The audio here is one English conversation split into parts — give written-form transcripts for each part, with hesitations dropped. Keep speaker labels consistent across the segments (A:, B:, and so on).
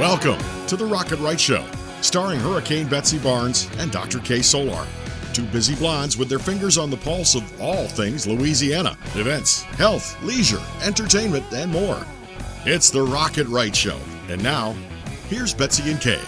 A: Welcome to the Rocket Right Show, starring Hurricane Betsy Barnes and Dr. K. Solar. Two busy blondes with their fingers on the pulse of all things Louisiana. Events, health, leisure, entertainment, and more. It's the Rocket Right Show. And now, here's Betsy and Kay.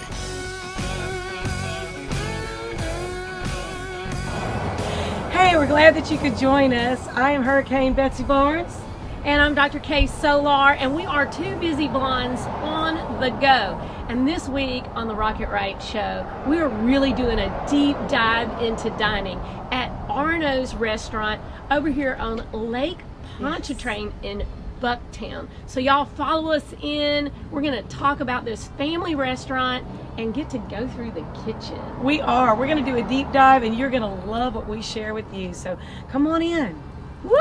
B: Hey, we're glad that you could join us. I am Hurricane Betsy Barnes.
C: And I'm Dr. K. Solar, and we are two busy blondes on the go. And this week on the Rocket Right Show, we are really doing a deep dive into dining at R&O's restaurant over here on Lake Pontchartrain in Bucktown. So y'all follow us in. We're going to talk about this family restaurant and get to go through the kitchen.
B: We are. We're going to do a deep dive, and you're going to love what we share with you. So come on in.
C: Whoop!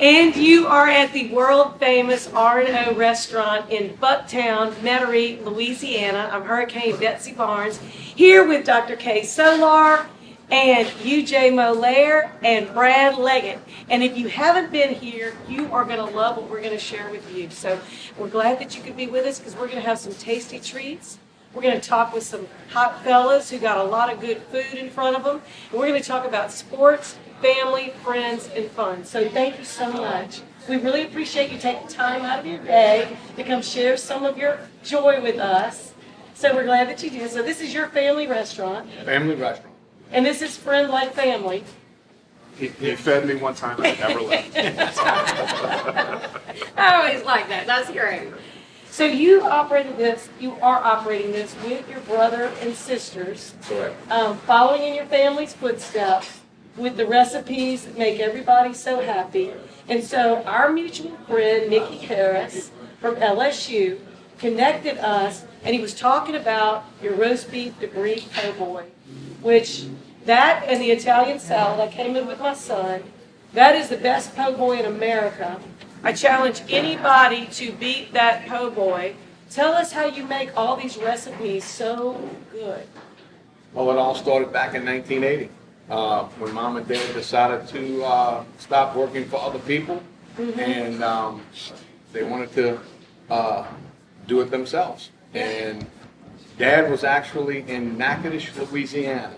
B: And you are at the world-famous R&O restaurant in Bucktown, Metairie, Louisiana. I'm Hurricane Betsy Barnes, here with Dr. K. Solar and UJ Mollere and Brad Leggett. And if you haven't been here, you are going to love what we're going to share with you. So we're glad that you could be with us because we're going to have some tasty treats. We're going to talk with some hot fellas who got a lot of good food in front of them. And we're going to talk about sports, family, friends, and fun. So thank you so much. We really appreciate you taking time out of your day to come share some of your joy with us. So we're glad that you did. So this is your family restaurant.
D: Family restaurant.
B: And this is friend like family.
D: He fed me one time and I never left.
C: I always like that. That's great.
B: So you are operating this with your brother and sisters,
D: Correct.
B: Following in your family's footsteps with the recipes that make everybody so happy. And so our mutual friend, Nikki Harris from LSU, connected us, and he was talking about your roast beef debris po' boy, which that and the Italian salad, I came in with my son, that is the best po' boy in America. I challenge anybody to beat that po' boy. Tell us how you make all these recipes so good.
D: Well, it all started back in 1980 when Mom and Dad decided to stop working for other people, and they wanted to do it themselves. And Dad was actually in Natchitoches, Louisiana.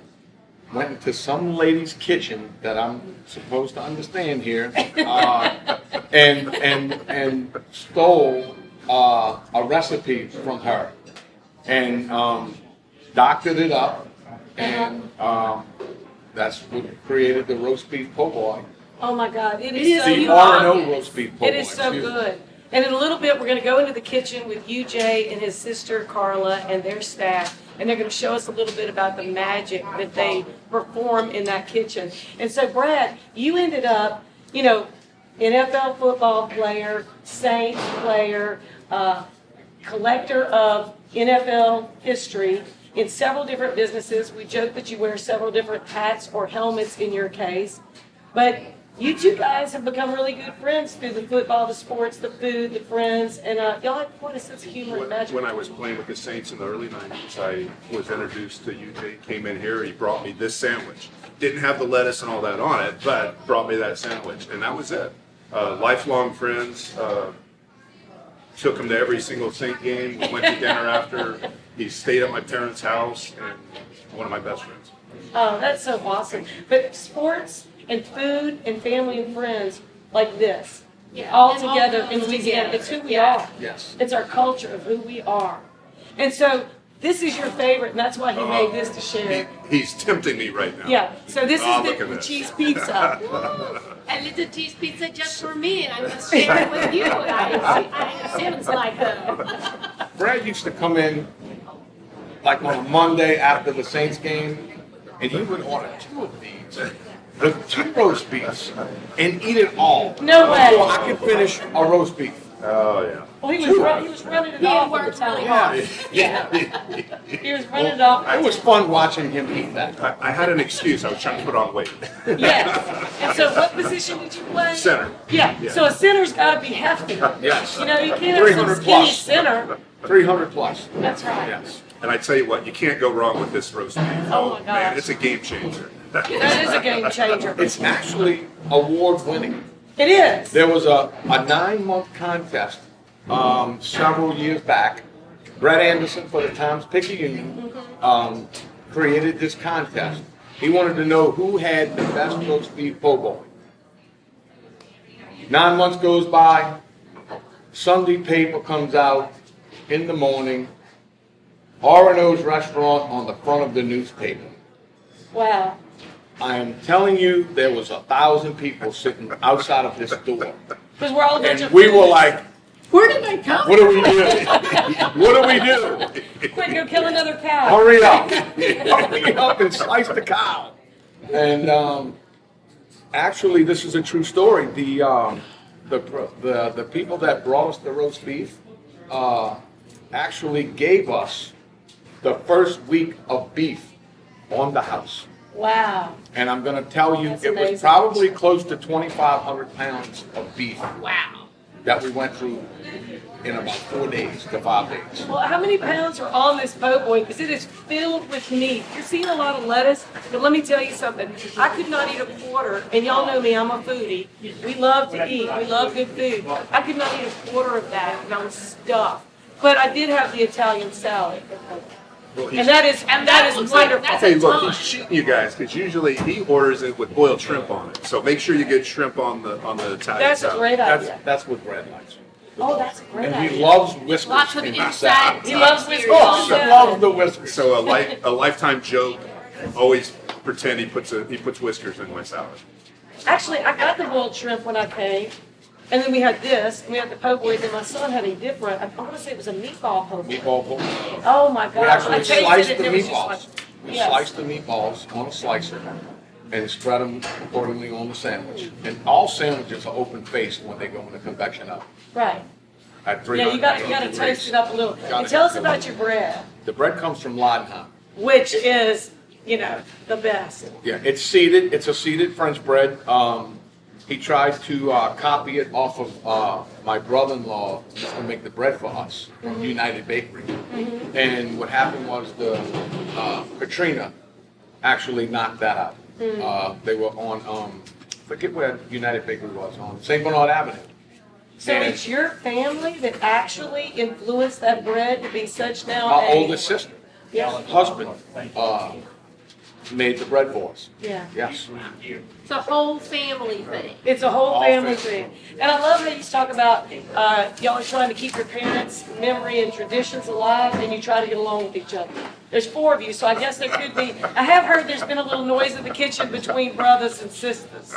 D: Went into some lady's kitchen that I'm supposed to understand here, and stole a recipe from her, and doctored it up, and that's what created the roast beef po' boy.
B: Oh my God, it is so
D: The
B: good.
D: R&O roast beef po' boy.
B: It is so good. And in a little bit, we're going to go into the kitchen with UJ and his sister Carla and their staff, and they're going to show us a little bit about the magic that they perform in that kitchen. And so, Brad, you ended up, NFL football player, Saints player, collector of NFL history in several different businesses. We joke that you wear several different hats or helmets in your case, but you two guys have become really good friends through the football, the sports, the food, the friends, and y'all have quite a sense of humor and magic.
D: When I was playing with the Saints in the early 90s, I was introduced to UJ, came in here, he brought me this sandwich. Didn't have the lettuce and all that on it, but brought me that sandwich, and that was it. Lifelong friends, took him to every single Saint game, we went to dinner after, he stayed at my parents' house, and one of my best friends.
B: Oh, that's so awesome. But sports and food and family and friends like this, all together in Louisiana, it's who we are.
D: Yes.
B: It's our culture of who we are. And so this is your favorite, and that's why he made this to share.
D: He's tempting me right now.
B: Yeah, so this
D: Oh,
B: is
D: look at
B: the
D: this.
B: cheese pizza.
C: A little cheese pizza just for me, and I must share it with you. I Simmons like that.
D: Brad used to come in like on a Monday after the Saints game, and he would order 2 of these with 2 roast beefs and eat it all.
B: No way.
D: So I could finish a roast beef. Oh, yeah.
B: Well, he was running it off at the time.
D: Yeah.
B: He was running it off.
D: It was fun watching him eat that.
E: I had an excuse. I was trying to put on weight.
B: Yes. And so what position did you play?
E: Center.
B: Yeah. So a center's got to be hefty.
D: Yes.
B: You can't have some
D: 300
B: skinny
D: plus.
B: center.
D: 300 plus.
B: That's right.
D: Yes.
E: And I tell you what, you can't go wrong with this roast beef.
B: Oh, my gosh.
E: Man, it's a game changer.
B: That is a game changer.
D: It's actually award winning.
B: It is.
D: There was a 9-month contest several years back, Brett Anderson for the Times-Picayune created this contest. He wanted to know who had the best roast beef po' boy. 9 months goes by, Sunday paper comes out in the morning, R&O's restaurant on the front of the newspaper.
B: Wow.
D: I am telling you, there was 1,000 people sitting outside of this door.
B: Because we're all a bunch
D: And
B: of
D: we were like,
B: where did they come
D: what do we do? What do we do?
B: Quick, go kill another cow.
D: Hurry up. Hurry up and slice the cow. And actually, this is a true story. The people that brought us the roast beef actually gave us the first week of beef on the house.
B: Wow.
D: And I'm going to tell you,
B: That's
D: it was
B: amazing.
D: probably close to 2,500 pounds of beef
B: Wow.
D: that we went through in about 4 days to 5 days.
B: Well, how many pounds are on this po' boy? Because it is filled with meat. You're seeing a lot of lettuce, but let me tell you something. I could not eat a quarter, and y'all know me, I'm a foodie. We love to eat. We love good food. I could not eat a quarter of that, and I was stuffed. But I did have the Italian salad. And that is wonderful.
E: Hey, look, he's cheating you guys because usually he orders it with boiled shrimp on it. So make sure you get shrimp on the Italian
B: That's a
E: salad.
B: great idea.
D: That's what Brad likes.
B: Oh, that's a great
D: And
B: idea.
D: he loves whiskers.
F: Lots of
D: in
F: inside
D: his salad.
B: He loves whiskers.
D: Oh, he loves the whiskers.
E: So a lifetime joke. Always pretend he puts whiskers in my salad.
B: Actually, I got the boiled shrimp when I came. And then we had this, and we had the po' boy, and then my son had a different, I want to say it was a meatball po' boy.
D: Meatball bowl.
B: Oh my
D: We
B: gosh. I
D: actually
B: tasted
D: sliced
B: it,
D: the
B: and it was just
D: meatballs.
B: like-
D: We
B: Yes.
D: sliced the meatballs on a slicer and spread them accordingly on the sandwich. And all sandwiches are open faced when they go in the convection oven
B: Right.
D: at
B: Yeah,
D: 300
B: you gotta toast it up a little. And tell us about your bread,
D: The bread comes from Ladenham.
B: which is, the best.
D: Yeah, it's seeded. It's a seeded French bread. He tried to copy it off of my brother-in-law used to make the bread for us from United Bakery. And what happened was the Katrina actually knocked that out. They were on, forget where United Bakery was, on St. Bernard Avenue.
B: So
D: And
B: it's your family that actually influenced that bread to be such now
D: my
B: a-
D: oldest sister,
B: Yeah.
D: husband, made the bread for us.
B: Yeah.
D: Yes.
F: It's a whole family thing.
B: It's a whole
D: All
B: family
D: family.
B: thing. And I love how you talk about y'all are trying to keep your parents' memory and traditions alive, and you try to get along with each other. There's 4 of you, so I guess there could be, I have heard there's been a little noise in the kitchen between brothers and sisters.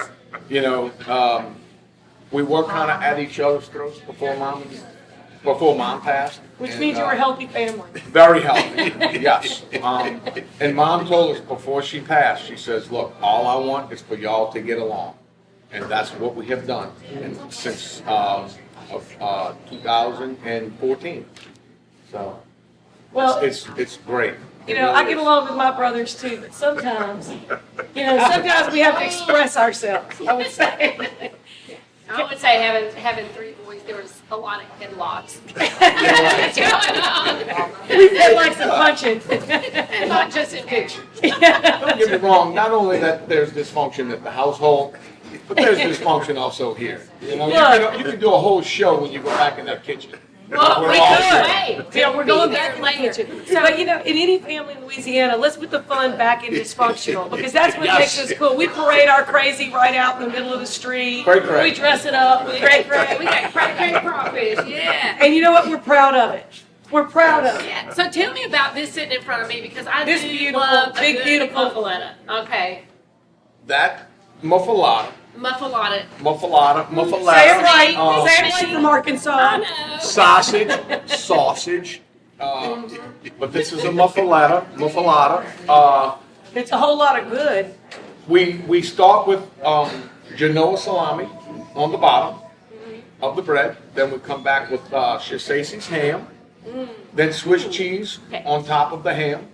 D: We were kind of at each other's throats before mom passed.
B: Which
D: And,
B: means you're a healthy family.
D: Very healthy, yes. And mom told us before she passed, she says, look, all I want is for y'all to get along. And that's what we have done since 2014. So
B: Well,
D: it's great.
B: I get along with my brothers too, but sometimes we have to express ourselves, I would say.
F: I would say having 3 boys, there was a lot of headlocks.
B: We've had like some punching.
F: Not just in pictures.
D: Don't get me wrong, not only that there's dysfunction at the household, but there's dysfunction also here. You can do a whole show when you go back in that kitchen.
B: Well,
D: We're
B: we
D: all-
B: could. Yeah, we're going
F: Be
B: back
F: there
B: in the
F: later.
B: kitchen. But in any family in Louisiana, let's put the fun back in dysfunctional, because that's what
D: Yes.
B: makes us cool. We parade our crazy right out in the middle of the street.
D: Cray cray.
B: We dress it up. We cray
F: We
B: cray.
F: got crack crawfish, yeah.
B: And you know what? We're proud of it. We're proud of it.
F: Yeah. So tell me about this sitting in front of me, because I
B: This
F: do
B: beautiful,
F: love a
B: big,
F: good
B: beautiful-
F: muffaletta. Okay,
D: That muffalata,
F: muffaletta.
D: muffaletta.
B: Say it right.
D: uh,
B: Say it right from Arkansas.
F: I know.
D: sausage. But this is a muffaletta.
B: It's a whole lot of good.
D: We start with Genoa salami on the bottom of the bread. Then we come back with Chissace's ham. Then Swiss cheese on top of the ham.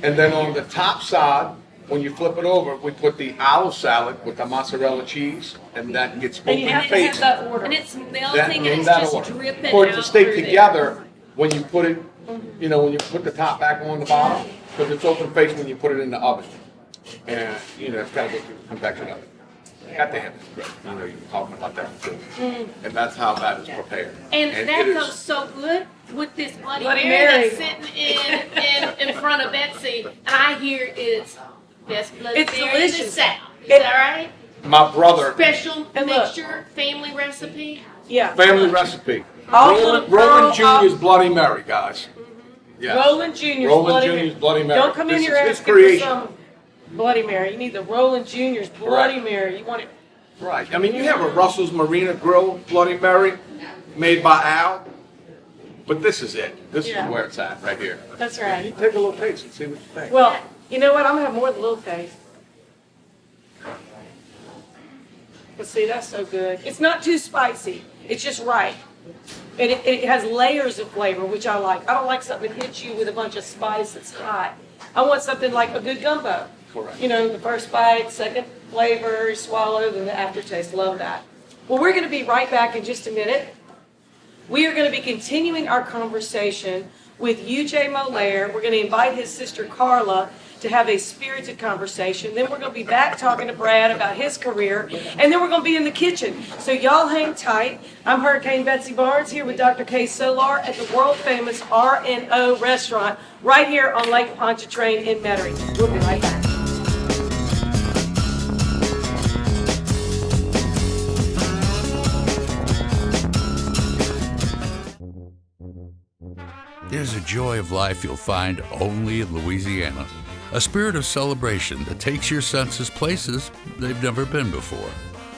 D: And then on the top side, when you flip it over, we put the olive salad with the mozzarella cheese, and that gets
B: And you
D: open
B: have to have
D: faced.
B: that order.
F: And it's
D: That
F: melting
D: in
F: and it's
D: that
F: just
D: order.
F: dripping
D: For it to
F: out
D: stay
F: through there.
D: together, when you put it, when you put the top back on the bottom, because it's open faced when you put it in the oven. And, it's got to go through the convection oven. got the hamburger grill. I know you were talking about that too. And that's how that is prepared.
F: And that
D: it
F: goes
D: is,
F: so good with this Bloody,
B: Bloody
F: Mary,
B: Mary.
F: that's sitting in front of Betsy. And I hear it's best Bloody
B: It's
F: Mary in the
B: delicious.
F: South. Is
B: It-
F: that right?
D: my brother,
F: Special
B: And look.
F: mixture, family recipe.
B: Yeah.
D: family recipe.
B: All
D: Roland,
B: for the
D: Roland
B: girl,
D: Jr.'s Bloody Mary, guys. Yes.
B: Roland Jr.'s
D: Roland
B: Bloody
D: Jr.'s
B: Mary.
D: Bloody Mary.
B: Don't come in
D: This
B: here
D: is his
B: asking for
D: creation.
B: some Bloody Mary. You need the Roland Jr.'s Bloody Mary. You want it.
D: Right. I mean, you have a Russell's Marina Grill Bloody Mary made by Al, but this is it. This
B: Yeah.
D: is where it's at, right here.
B: That's
D: You
B: right.
D: take a little taste and see what you think.
B: Well, you know what? I'm gonna have more than a little taste. But see, that's so good. It's not too spicy. It's just right. And it has layers of flavor, which I like. I don't like something that hits you with a bunch of spice that's hot. I want something like a good gumbo.
D: Correct.
B: You know, the first bite, second flavor, swallow, then the aftertaste. Love that. Well, we're going to be right back in just a minute. We are going to be continuing our conversation with UJ Mollere. We're going to invite his sister Carla to have a spirited conversation. Then we're going to be back talking to Brad about his career. And then we're going to be in the kitchen. So y'all hang tight. I'm Hurricane Betsy Barnes here with Dr. K. Solar at the world famous R&O restaurant right here on Lake Pontchartrain in Metairie. We'll be right back.
G: There's a joy of life you'll find only in Louisiana. A spirit of celebration that takes your senses places they've never been before.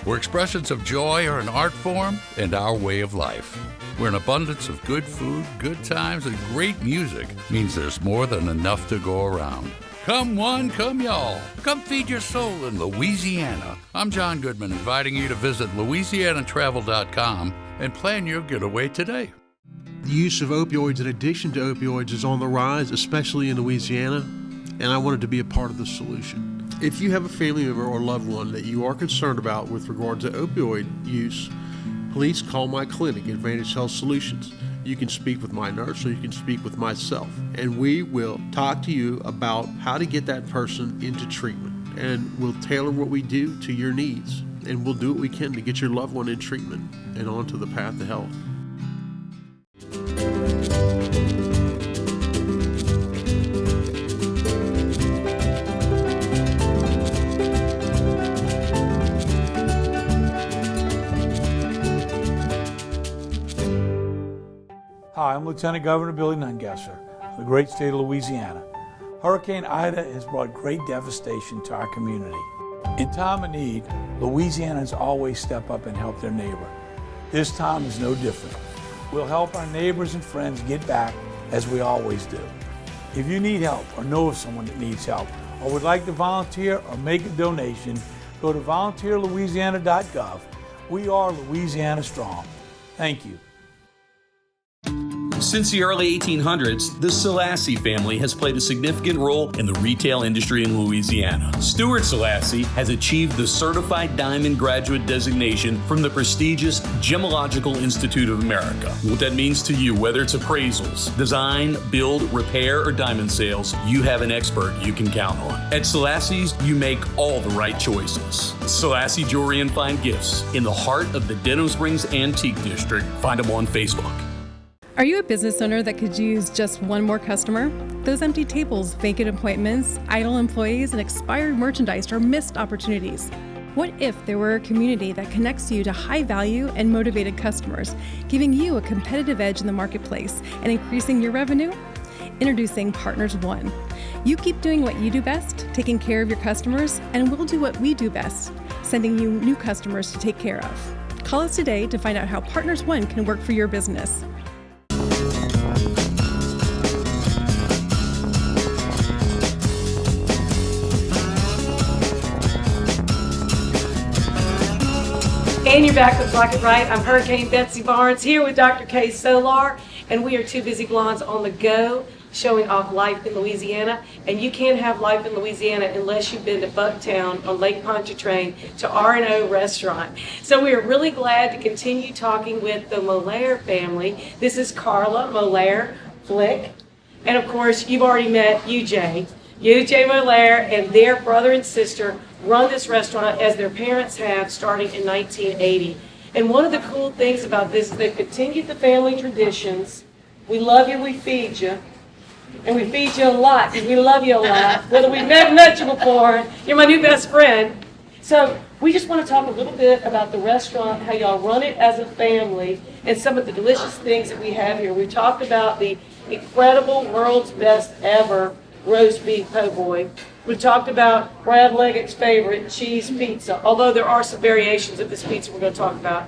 G: Where expressions of joy are an art form and our way of life. Where an abundance of good food, good times, and great music means there's more than enough to go around. Come one, come y'all. Come feed your soul in Louisiana. I'm John Goodman, inviting you to visit LouisianaTravel.com and plan your getaway today.
H: The use of opioids and addiction to opioids is on the rise, especially in Louisiana, and I wanted to be a part of the solution. If you have a family member or loved one that you are concerned about with regard to opioid use, please call my clinic, Advantage Health Solutions. You can speak with my nurse or you can speak with myself, and we will talk to you about how to get that person into treatment, and we'll tailor what we do to your needs, and we'll do what we can to get your loved one in treatment and onto the path to health.
I: Hi, I'm Lieutenant Governor Billy Nungesser of the great state of Louisiana. Hurricane Ida has brought great devastation to our community. In time of need, Louisianans always step up and help their neighbor. This time is no different. We'll help our neighbors and friends get back as we always do. If you need help or know of someone that needs help or would like to volunteer or make a donation, go to volunteerlouisiana.gov. We are Louisiana Strong. Thank you.
J: Since the early 1800s, the Selassie family has played a significant role in the retail industry in Louisiana. Stuart Selassie has achieved the Certified Diamond Graduate designation from the prestigious Gemological Institute of America. What that means to you, whether it's appraisals, design, build, repair, or diamond sales, you have an expert you can count on. At Selassie's, you make all the right choices. Selassie Jewelry and Fine Gifts in the heart of the Denham Springs Antique District. Find them on Facebook.
K: Are you a business owner that could use just one more customer? Those empty tables, vacant appointments, idle employees, and expired merchandise are missed opportunities. What if there were a community that connects you to high value and motivated customers, giving you a competitive edge in the marketplace and increasing your revenue? Introducing Partners One. You keep doing what you do best, taking care of your customers, and we'll do what we do best, sending you new customers to take care of. Call us today to find out how Partners One can work for your business.
B: And you're back with Rocket Right. I'm Hurricane Betsy Barnes here with Dr. K. Solar, and we are two busy blondes on the go, showing off life in Louisiana. And you can't have life in Louisiana unless you've been to Bucktown on Lake Pontchartrain to R&O Restaurant. So we are really glad to continue talking with the Molaire family. This is Carla, Molaire, Flick, and of course you've already met UJ Mollere and their brother and sister run this restaurant as their parents have starting in 1980. And one of the cool things about this is they've continued the family traditions. We love you, we feed you. And we feed you a lot because we love you a lot. Whether we've never met you before, you're my new best friend. So we just want to talk a little bit about the restaurant, how y'all run it as a family, and some of the delicious things that we have here. We talked about the incredible world's best ever roast beef po' boy. We talked about Brad Leggett's favorite cheese pizza, although there are some variations of this pizza we're going to talk about.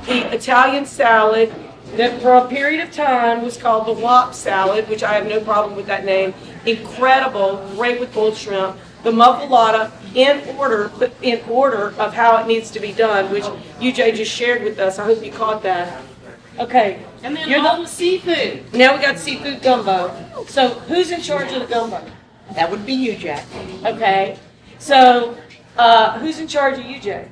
B: The Italian salad that for a period of time was called the Wop salad, which I have no problem with that name. Incredible, great with boiled shrimp. The muffalata in order of how it needs to be done, which UJ just shared with us. I hope you caught that. Okay.
F: And then all the seafood.
B: Now we got seafood gumbo. So who's in charge of the gumbo?
L: That would be you, Jack.
B: Okay. So who's in charge of UJ?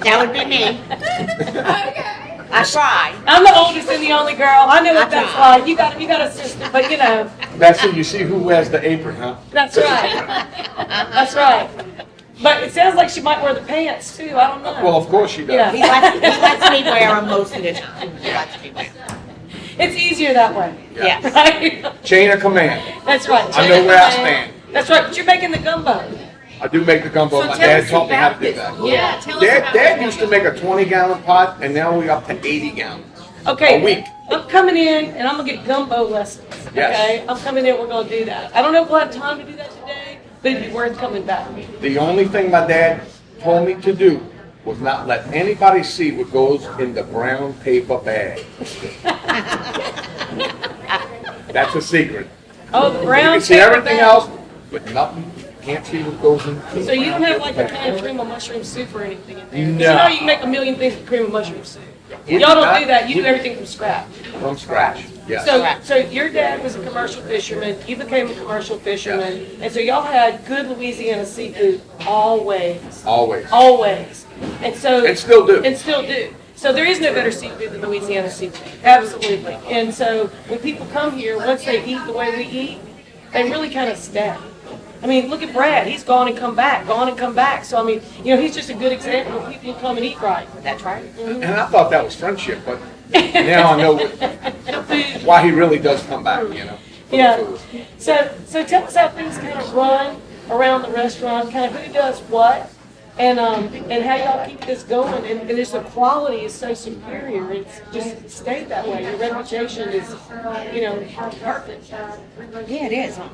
L: That would be me.
F: Okay.
L: I try.
B: I'm the oldest and the only girl. I know what that's like. You got a sister, but you know.
D: Betsy, you see who wears the apron, huh?
B: That's right. That's right. But it sounds like she might wear the pants too. I don't know.
D: Well, of course she does.
B: Yeah.
L: He lets me wear them most of the time. He lets me wear them.
B: It's easier that way.
L: Yeah.
B: Right?
D: Chain of command.
B: That's right.
D: I know where I stand.
B: That's right. But you're making the gumbo.
D: I do make the gumbo.
L: So
D: My
L: tell
D: dad
L: us
D: taught me how to
L: about
D: do
L: this.
D: that.
F: Yeah, tell us about
D: Dad
F: it.
D: used to make a 20-gallon pot, and now we're up to 80 gallons.
B: Okay.
D: A week.
B: I'm coming in and I'm gonna get gumbo lessons.
D: Yes.
B: Okay. I'm coming in. We're gonna do that. I don't know if we'll have time to do that today, but it'd be worth coming back.
D: The only thing my dad told me to do was not let anybody see what goes in the brown paper bag. That's a secret.
B: Oh, the
D: You
B: brown
D: can see
B: paper
D: everything
B: bag.
D: else, but nothing. Can't see what goes in.
B: So you don't have like a kind of cream of mushroom soup or anything in there? 'Cause
D: No.
B: You know you can make a million things with cream of mushroom soup.
D: We
B: Y'all
D: do
B: don't
D: not-
B: do that. You do
D: we-
B: everything from scratch.
D: From scratch, yes.
B: So your dad was a commercial fisherman. You became a commercial fisherman, and so y'all had good Louisiana seafood always.
D: Always.
B: Always. And so.
D: And still do.
B: And still do. So there is no better seafood than Louisiana seafood. Absolutely. And so when people come here, once they eat the way we eat, they really kind of stay. I mean, look at Brad. He's gone and come back, gone and come back. So, I mean, you know, he's just a good example of people who come and eat right.
L: That's right.
D: And I thought that was friendship, but now I know why he really does come back, you know. for the
B: Yeah.
D: food.
B: So tell us how things kind of run around the restaurant, kind of who does what, and how y'all keep this going. And just the quality is so superior. It's just stayed that way. Your reputation is, you know, perfect.
L: Yeah, it is. Huh?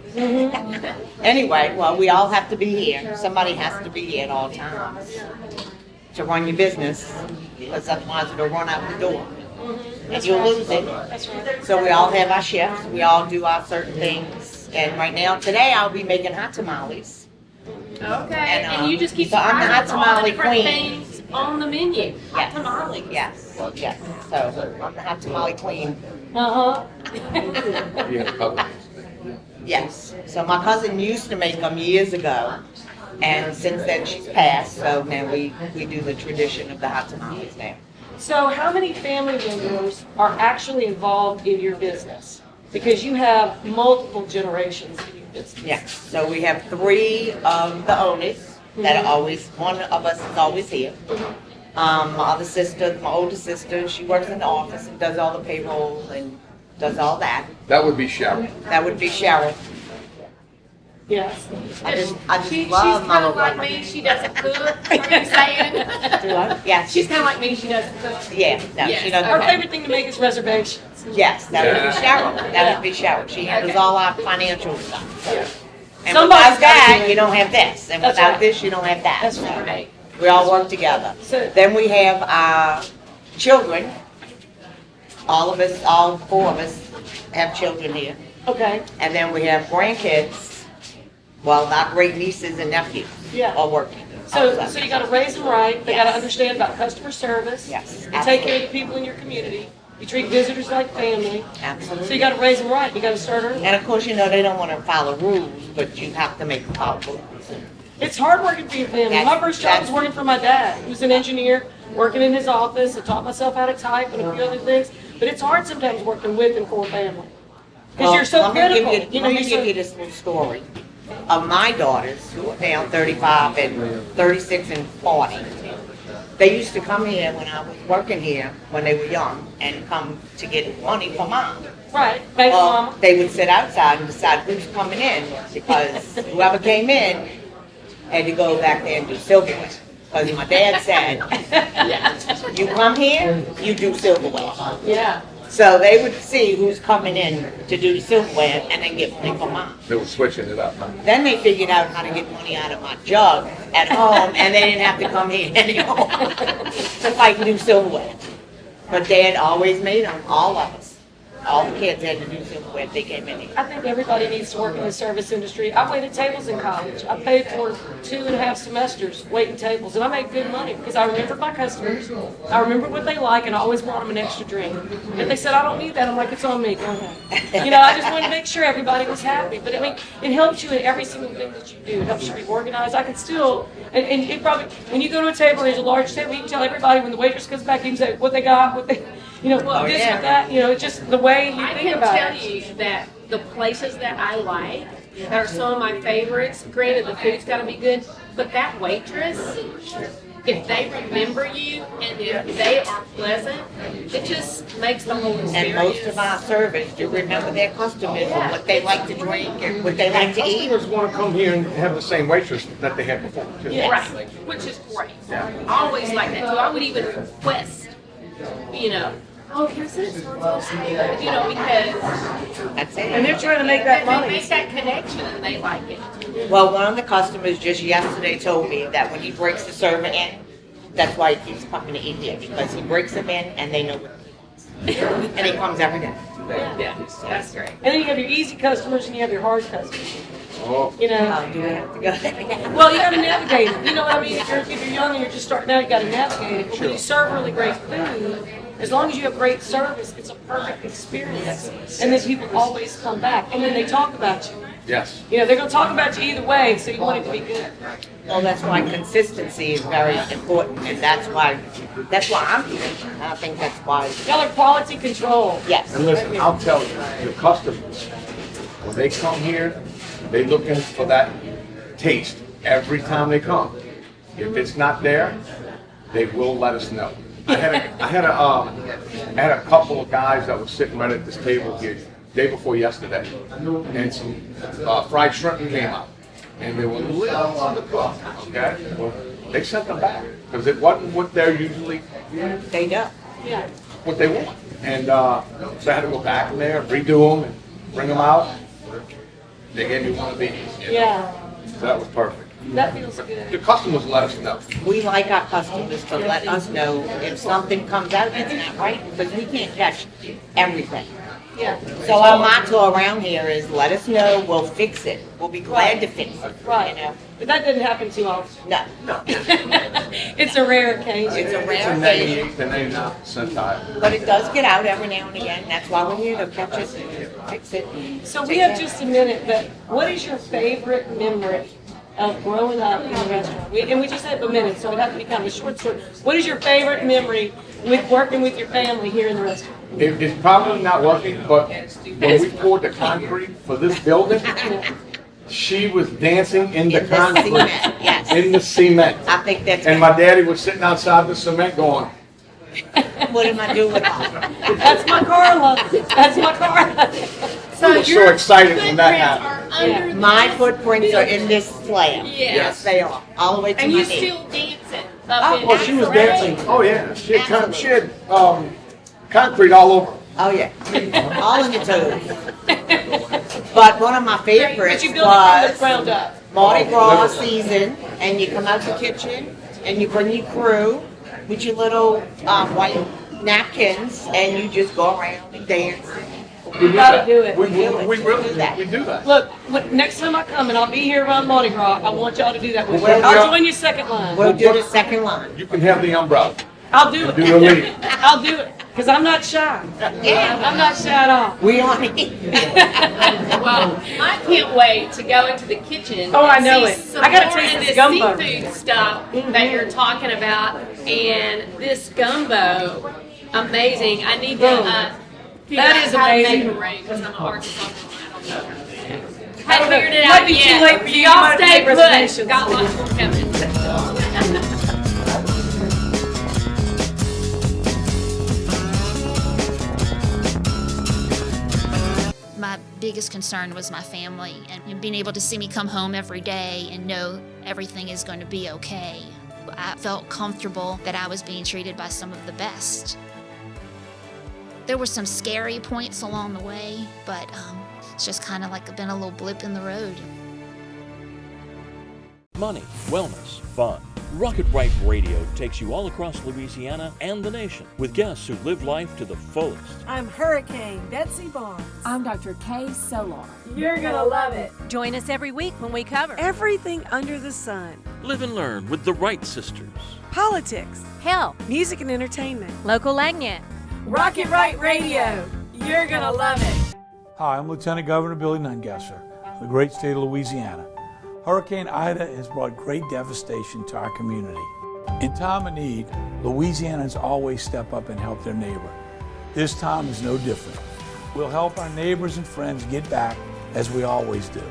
L: Anyway, well, we all have to be here. Somebody has to be here at all times to run your business, because otherwise it'll run out the door. And you'll lose it. So we all have our shifts. We all do our certain things. And right now, today, I'll be making hot tamales.
F: Okay,
L: And,
F: and you just keep
L: so I'm the hot
F: surprising all the
L: tamale
F: different
L: queen.
F: things on the menu. Hot
L: Yes.
F: tamales.
L: Yes, yes. So I'm the hot tamale queen.
B: Uh-huh.
D: You have a couple.
L: Yes. So my cousin used to make them years ago. And since then, she's passed. So now we do the tradition of the hot tamales now.
B: So how many family members are actually involved in your business? Because you have multiple generations in your business.
L: Yes. So we have 3 of the owners that are always, one of us is always here. My other sister, my older sister, she works in the office and does all the payroll and does all that.
D: That would be Sharon.
L: That would be Cheryl.
B: Yes.
L: I just
F: She's
L: love
F: kind
L: my
F: of
L: little
F: like
L: woman.
F: me. She doesn't cook. Are you saying?
L: Yeah,
F: She's kind of like me. She doesn't cook.
L: yeah, no,
F: Yes.
L: she doesn't.
B: Our favorite thing to make is reservations.
L: Yes, that would be Cheryl. That would be Cheryl. She handles all our financial stuff. And
B: Somebody's
L: without
B: gotta
L: that,
B: do it.
L: you don't have this, and
B: That's
L: without
B: right.
L: this, you don't have that.
B: That's
L: So
B: right.
L: we all work together.
B: So-
L: Then we have our children. All of us, all 4 of us, have children here,
B: Okay.
L: and then we have grandkids. Well, our great nieces and nephews
B: Yeah.
L: are working.
B: So
L: also.
B: you got to raise them right. They got to
L: Yes.
B: understand about customer service.
L: Yes,
B: You take care of the people in your community. You treat visitors like family.
L: Absolutely.
B: So you got to raise them right. You got to start early.
L: And of course, you know, they don't want to follow rules, but you have to make them follow rules.
B: It's hard working for your family. My first job was working for my dad. He was an engineer, working in his office. I taught myself how to type and a few other things. But it's hard sometimes working with and for family. Because
L: Well,
B: you're so
L: let me
B: critical.
L: give you
B: know,
L: let me
B: you're
L: give
B: so-
L: you this little story. of my daughters, who are now 35 and 36 and 40, they used to come here when I was working here, when they were young, and come to get money for mom.
B: Right. Thank you,
L: Well,
B: Mama.
L: they would sit outside and decide who's coming in, because whoever came in had to go back there and do silverware. Because my dad said, you come here, you do silverware.
B: Yeah.
L: So they would see who's coming in to do the silverware and then get money for mom.
D: They were switching it up. Huh?
L: Then they figured out how to get money out of my jug at home, and they didn't have to come here anymore to fight and do silverware. But Dad always made them, all of us. All the kids had to do silverware if they came in here.
B: I think everybody needs to work in the service industry. I waited tables in college. I paid for 2.5 semesters waiting tables, and I made good money because I remembered my customers. I remembered what they like, and I always want them an extra drink. If they said, I don't need that, I'm like, it's on me, go ahead. You know, I just wanted to make sure everybody was happy. But I mean, it helps you in every single thing that you do. It helps you be organized. I can still, and it probably, when you go to a table, there's a large table, you can tell everybody when the waitress comes back, you can say what they got, what they, you know,
L: Oh,
B: this
L: yeah.
B: with that, you know, it's just the way you
F: I
B: think
F: can
B: about
F: tell
B: it.
F: you that the places that I like, that are some of my favorites, granted the food's gotta be good, but that waitress, if they remember you and if they are pleasant, it just makes the whole experience.
L: And most of our servers do remember their customers and what they like to drink and what they like to eat.
D: Customers want to come here and have the same waitress that they had before. Too.
F: Right, which is great. I always like that too. I would even request, you know, oh, can I sit at you know, because
L: That's it.
B: And they're trying to make that
F: they
B: money.
F: make that connection and they like it.
L: Well, one of the customers just yesterday told me that when he breaks the server in, that's why he keeps coming to eat here, because he breaks them in and they know what he wants. And he comes every day.
F: Yeah, that's great.
B: And then you have your easy customers and you have your hard customers.
D: Oh,
B: You know,
L: Oh, do I have to go there?
B: well, you got to navigate it. You know what I mean? If you're young and you're just starting out, you got to navigate it. But when you serve really great food, as long as you have great service, it's a perfect experience. And then people always come back, and then they talk about you.
D: yes.
B: You know, they're going to talk about you either way, so you want it to be good.
L: Well, that's why consistency is very important, and that's why I'm here. And I think that's why,
B: Y'all are quality control.
L: yes.
D: And listen, I'll tell you, the customers, when they come here, they looking for that taste every time they come. If it's not there, they will let us know. I had a couple of guys that were sitting right at this table here day before yesterday, and some fried shrimp came out, and they were a little undercooked. Okay, well, they sent them back because it wasn't what they're usually
L: They do.
B: Yeah.
D: what they want, and so I had to go back in there, redo them, and bring them out. They gave me one of these. You know?
B: Yeah.
D: So that was perfect.
B: That feels good.
D: The customers let us know.
L: We like our customers to let us know if something comes out that's not right, because we can't catch everything.
B: Yeah.
L: So our motto around here is, let us know, we'll fix it. We'll be glad to fix it.
B: Right.
L: You know?
B: But that doesn't happen too often.
L: No,
B: It's a rare occasion.
L: it's a
D: It's
L: rare
D: a
L: occasion.
D: 98 to 99 percentile.
L: But it does get out every now and again. That's why we're here, to catch it, fix it.
B: So we have just a minute, but what is your favorite memory of growing up in the restaurant? And we just have a minute, so it has to be kind of a short story. What is your favorite memory with working with your family here in the restaurant?
D: It's probably not working, but when we poured the concrete for this building, she was dancing in the
L: In the
D: concrete.
L: cement, yes.
D: In the cement.
L: I think that's,
D: And my daddy was sitting outside the cement going,
L: what am I doing with all?
B: That's my Carla. That's my Carla.
D: I was so excited when that happened.
F: Under the
L: My footprints are in this slab.
F: Yes.
L: They are, all the way to
F: And
L: my
F: you
L: knee.
F: still dancing up in
D: Oh, she was
F: Molaire.
D: dancing. Oh, yeah. She had concrete all over.
L: Oh, yeah, all in the toes. But one of my
B: But
L: favorites
B: you build it from the
L: was
B: ground up.
L: Mardi Gras season, and you come out the kitchen, and you bring your crew with your little white napkins, and you just go around and dance.
B: You gotta do it.
D: We really
L: do that.
D: we do that.
B: Look, next time I come and I'll be here around Mardi Gras, I want y'all to do that with me.
L: Well,
B: I'll join your second line.
L: We'll do the second line.
D: You can have the umbrella.
B: I'll do it.
D: Do the lead.
B: I'll do it, because I'm not shy.
L: Yeah.
B: I'm not shy at all.
L: We on it.
F: Well, I can't wait to go into the kitchen.
B: Oh, I
F: and
B: know
F: see
B: it.
F: some
B: I gotta
F: more
B: taste
F: of
B: this gumbo.
F: seafood stuff that you're talking about, and this gumbo, amazing. I need to figure
B: That
F: out
B: is
F: how to
B: amazing.
F: make a ring because I'm an artist. I don't know. Hadn't figured it
B: Might
F: out
B: be
F: yet.
B: too late for you.
F: Y'all
B: Might
F: stay
B: make
F: put.
B: reservations.
F: Got lots more coming.
M: My biggest concern was my family and being able to see me come home every day and know everything is going to be okay. I felt comfortable that I was being treated by some of the best. There were some scary points along the way, but it's just kind of like been a little blip in the road.
N: Money, wellness, fun. Rocket Right Radio takes you all across Louisiana and the nation with guests who live life to the fullest.
B: I'm Hurricane Betsy Barnes.
O: I'm Dr. Kay Solar.
B: You're gonna love it.
C: Join us every week when we cover
B: Everything under the sun.
N: Live and learn with the Wright sisters.
B: Politics,
C: health,
B: music and entertainment.
C: local Leggett.
B: Rocket Right Radio. You're gonna love it.
I: Hi, I'm Lieutenant Governor Billy Nungesser of the great state of Louisiana. Hurricane Ida has brought great devastation to our community. In time of need, Louisianans always step up and help their neighbor. This time is no different. We'll help our neighbors and friends get back as we always do.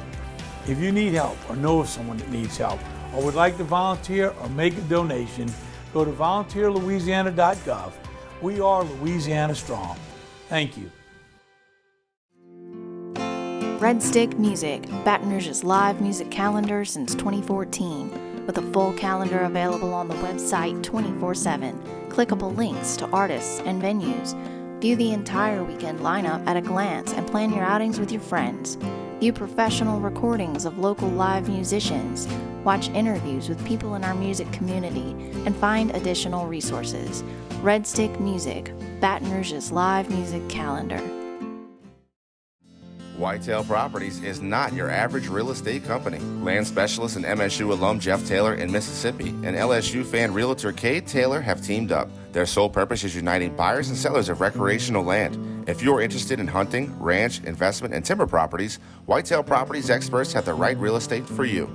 I: If you need help or know of someone that needs help or would like to volunteer or make a donation, go to volunteerlouisiana.gov. We are Louisiana Strong. Thank you.
P: Red Stick Music, Baton Rouge's live music calendar since 2014, with a full calendar available on the website 24/7, clickable links to artists and venues. View the entire weekend lineup at a glance and plan your outings with your friends. View professional recordings of local live musicians, watch interviews with people in our music community, and find additional resources. Red Stick Music, Baton Rouge's live music calendar.
Q: Whitetail Properties is not your average real estate company. Land specialist and MSU alum Jeff Taylor in Mississippi and LSU fan realtor Cade Taylor have teamed up. Their sole purpose is uniting buyers and sellers of recreational land. If you are interested in hunting, ranch, investment, and timber properties, Whitetail Properties experts have the right real estate for you.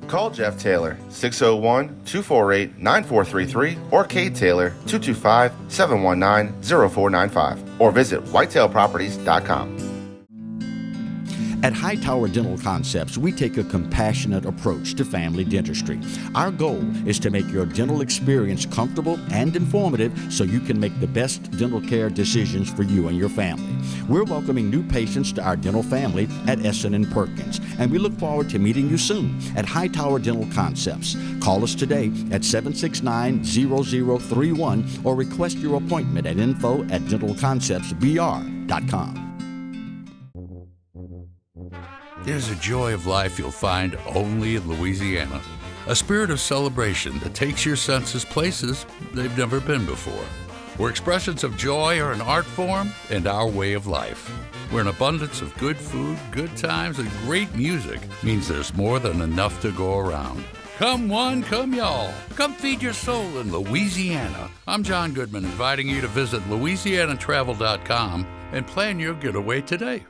Q: Call Jeff Taylor, 601-248-9433, or Cade Taylor, 225-719-0495, or visit whitetailproperties.com.
R: At Hightower Dental Concepts, we take a compassionate approach to family dentistry. Our goal is to make your dental experience comfortable and informative so you can make the best dental care decisions for you and your family. We're welcoming new patients to our dental family at Essen & Perkins, and we look forward to meeting you soon at Hightower Dental Concepts. Call us today at 769-0031 or request your appointment at info@dentalconceptsbr.com.
G: There's a joy of life you'll find only in Louisiana. A spirit of celebration that takes your senses places they've never been before. Where expressions of joy are an art form and our way of life. Where an abundance of good food, good times, and great music means there's more than enough to go around. Come one, come y'all. Come feed your soul in Louisiana. I'm John Goodman, inviting you to visit louisianatravel.com and plan your getaway today.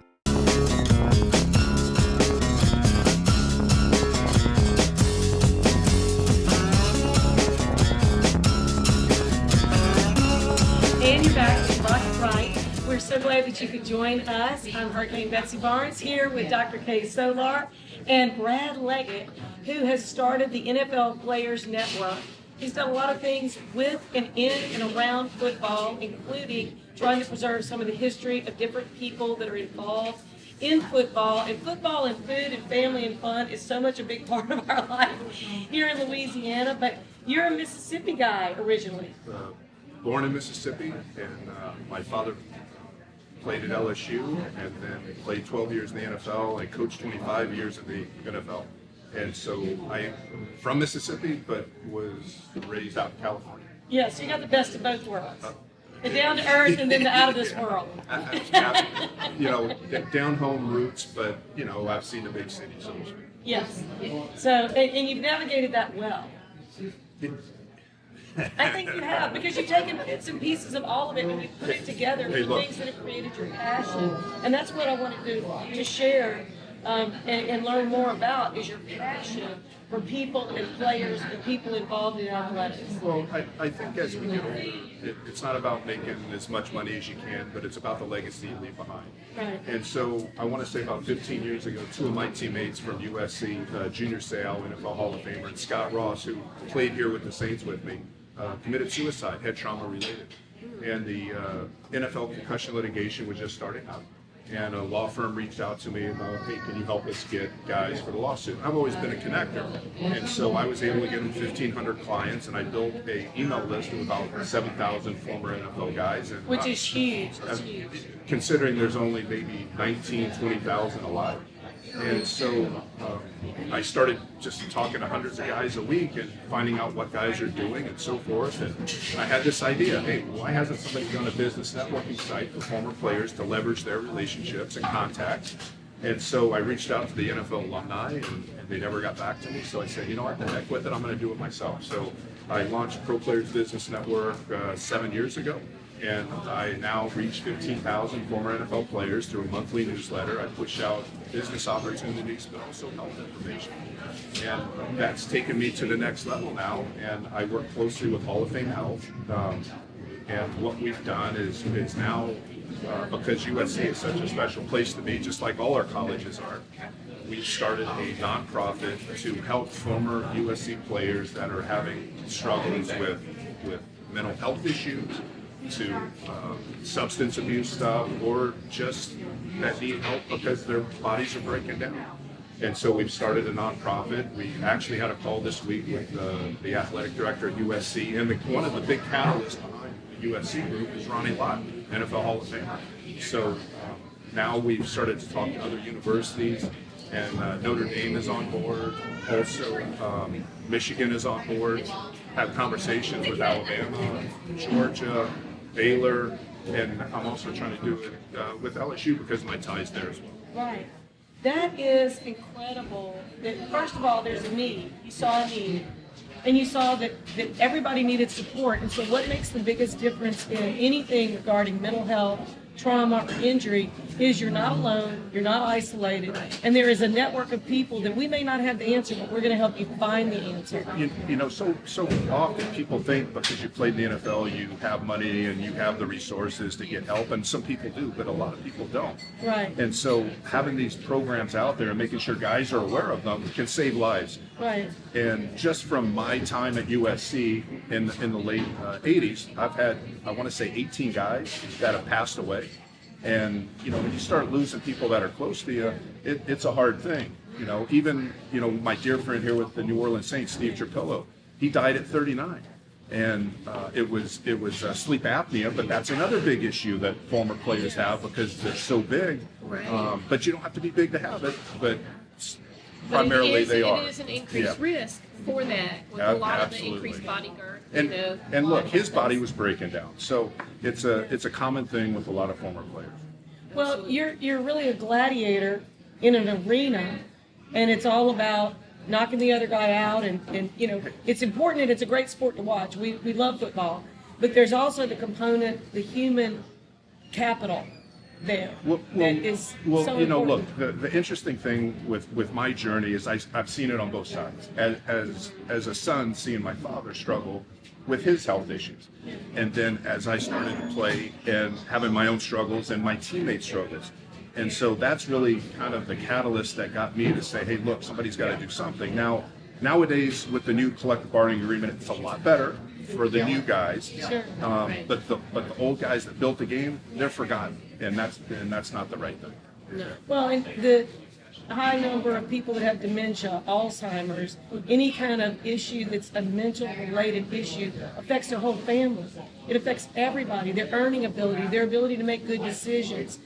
B: And you're back to Rocket Right. We're so glad that you could join us. I'm Hurricane Betsy Barnes here with Dr. Kay Solar and Brad Leggett, who has started the NFL Players Network. He's done a lot of things with and in and around football, including trying to preserve some of the history of different people that are involved in football. And football and food and family and fun is so much a big part of our life here in Louisiana. But you're a Mississippi guy originally.
E: Born in Mississippi, and my father played at LSU and then played 12 years in the NFL. I coached 25 years in the NFL. And so I'm from Mississippi, but was raised out in California.
B: Yeah, so you got the best of both worlds. The down to earth and then the out of this world.
E: You know, down home roots, but, you know, I've seen the big city, so to speak.
B: Yes. So, and you've navigated that well. I think you have, because you've taken bits and pieces of all of it and you've put it together with things that have created your passion. And that's what I wanted to share and learn more about, is your passion for people and players and people involved in athletics?
E: Well, I think as we get older, it's not about making as much money as you can, but it's about the legacy you leave behind.
B: Right.
E: And so I want to say about 15 years ago, two of my teammates from USC, Junior Seau, NFL Hall of Famer, and Scott Ross, who played here with the Saints with me, committed suicide, head trauma related. And the NFL concussion litigation was just starting out. And a law firm reached out to me about, hey, can you help us get guys for the lawsuit? I've always been a connector. And so I was able to get them 1,500 clients, and I built an email list of about 7,000 former NFL guys. And,
B: Which is huge.
E: Considering there's only maybe 19, 20,000 alive. And so I started just talking to hundreds of guys a week and finding out what guys are doing and so forth. And I had this idea, hey, why hasn't somebody done a business networking site for former players to leverage their relationships and contacts? And so I reached out to the NFL alumni, and they never got back to me. So I said, you know what, the heck with it, I'm going to do it myself. So I launched Pro Players Business Network 7 years ago. And I now reach 15,000 former NFL players through a monthly newsletter. I push out business opportunities, but also health information. And that's taken me to the next level now. And I work closely with Hall of Fame Health. And what we've done is now, because USC is such a special place to me, just like all our colleges are, we've started a nonprofit to help former USC players that are having struggles with mental health issues, to substance abuse stuff, or just that need help because their bodies are breaking down. And so we've started a nonprofit. We actually had a call this week with the athletic director at USC, and one of the big catalysts behind the USC group is Ronnie Lott, NFL Hall of Famer. So now we've started to talk to other universities, and Notre Dame is on board. Also, Michigan is on board. Have conversations with Alabama, Georgia, Baylor, and I'm also trying to do it with LSU because of my ties there as well.
B: Right. That is incredible. That first of all, there's a need. You saw a need. And you saw that everybody needed support. And so what makes the biggest difference in anything regarding mental health, trauma, or injury is you're not alone, you're not isolated, and there is a network of people that we may not have the answer, but we're going to help you find the answer.
E: You know, so often people think because you played in the NFL, you have money and you have the resources to get help, and some people do, but a lot of people don't.
B: Right.
E: And so having these programs out there and making sure guys are aware of them can save lives.
B: Right.
E: And just from my time at USC in the late 80s, I've had, I want to say, 18 guys that have passed away. And, you know, when you start losing people that are close to you, it's a hard thing. You know, even, you know, my dear friend here with the New Orleans Saints, Steve Trapillo, he died at 39. And it was sleep apnea, but that's another big issue that former players have because they're so big.
F: Right.
E: But you don't have to be big to have it, but primarily they are.
F: It is an increased risk for that with a lot
E: Absolutely.
F: of the increased body girth.
E: And look, his body was breaking down, so it's a common thing with a lot of former players.
B: Well, you're really a gladiator in an arena, and it's all about knocking the other guy out, and you know, it's important and it's a great sport to watch. We love football, but there's also the component, the human capital there that is so
E: you know,
B: important.
E: look, the interesting thing with my journey is I've seen it on both sides. As a son, seeing my father struggle with his health issues, and then as I started to play and having my own struggles and my teammates' struggles. And so that's really kind of the catalyst that got me to say, hey, look, somebody's got to do something. Nowadays, with the new collective bargaining agreement, it's a lot better for the new guys. But the old guys that built the game, they're forgotten, and that's not the right thing.
B: No. Well, and the high number of people that have dementia, Alzheimer's, any kind of issue that's a mental-related issue affects their whole family. It affects everybody, their earning ability, their ability to make good decisions.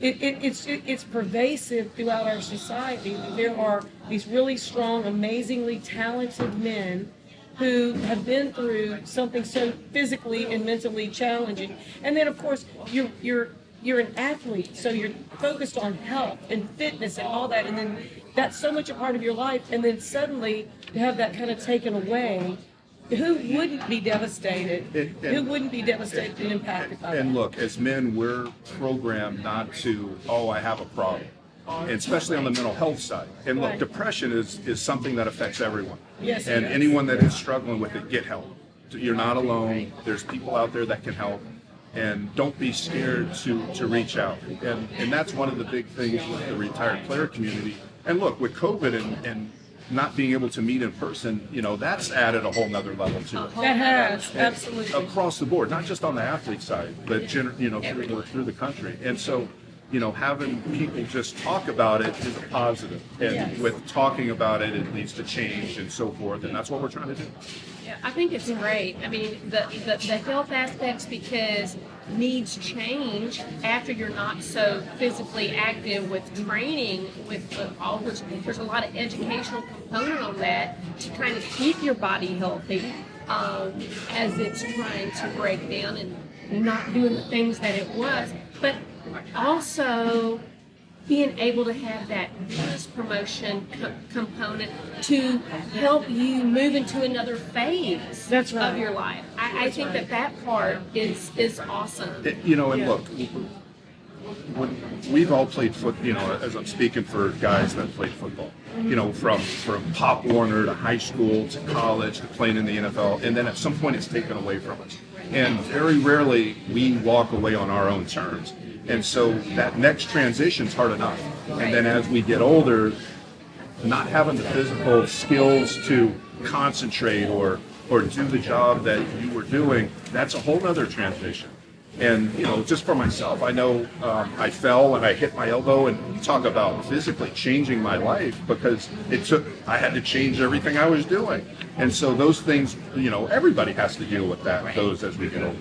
B: It's pervasive throughout our society. There are these really strong, amazingly talented men who have been through something so physically and mentally challenging. And then, of course, you're an athlete, so you're focused on health and fitness and all that, and then that's so much a part of your life, and then suddenly to have that kind of taken away, who wouldn't be devastated? Who wouldn't be devastated and impacted by that?
E: And look, as men, we're programmed not to, oh, I have a problem. and especially on the mental health side. And look, depression is something that affects everyone.
B: Yes,
E: and
B: it does.
E: anyone that is struggling with it, get help. You're not alone. There's people out there that can help. And don't be scared to reach out. And that's one of the big things with the retired player community. And look, with COVID and not being able to meet in person, that's added a whole nother level to it.
B: That has, absolutely.
E: Across the board, not just on the athlete side, but through the country. And so, having people just talk about it is a positive. And with talking about it, it leads to change and so forth. And that's what we're trying to do.
F: Yeah, I think it's great. I mean, the health aspects, because needs change after you're not so physically active with training, with all which there's a lot of educational component on that to kind of keep your body healthy as it's trying to break down and not doing the things that it was. But also being able to have that business promotion component to help you move into another phase of your life. I think that part is awesome.
E: And look, we've all played as I'm speaking for guys that played football, from Pop Warner to high school to college to playing in the NFL, and then at some point it's taken away from us. And very rarely we walk away on our own terms. And so that next transition's hard enough. And then as we get older, not having the physical skills to concentrate or do the job that you were doing, that's a whole other transition. And, just for myself, I know I fell and I hit my elbow, and you talk about physically changing my life because I had to change everything I was doing. And so those things, everybody has to deal with those as we get older.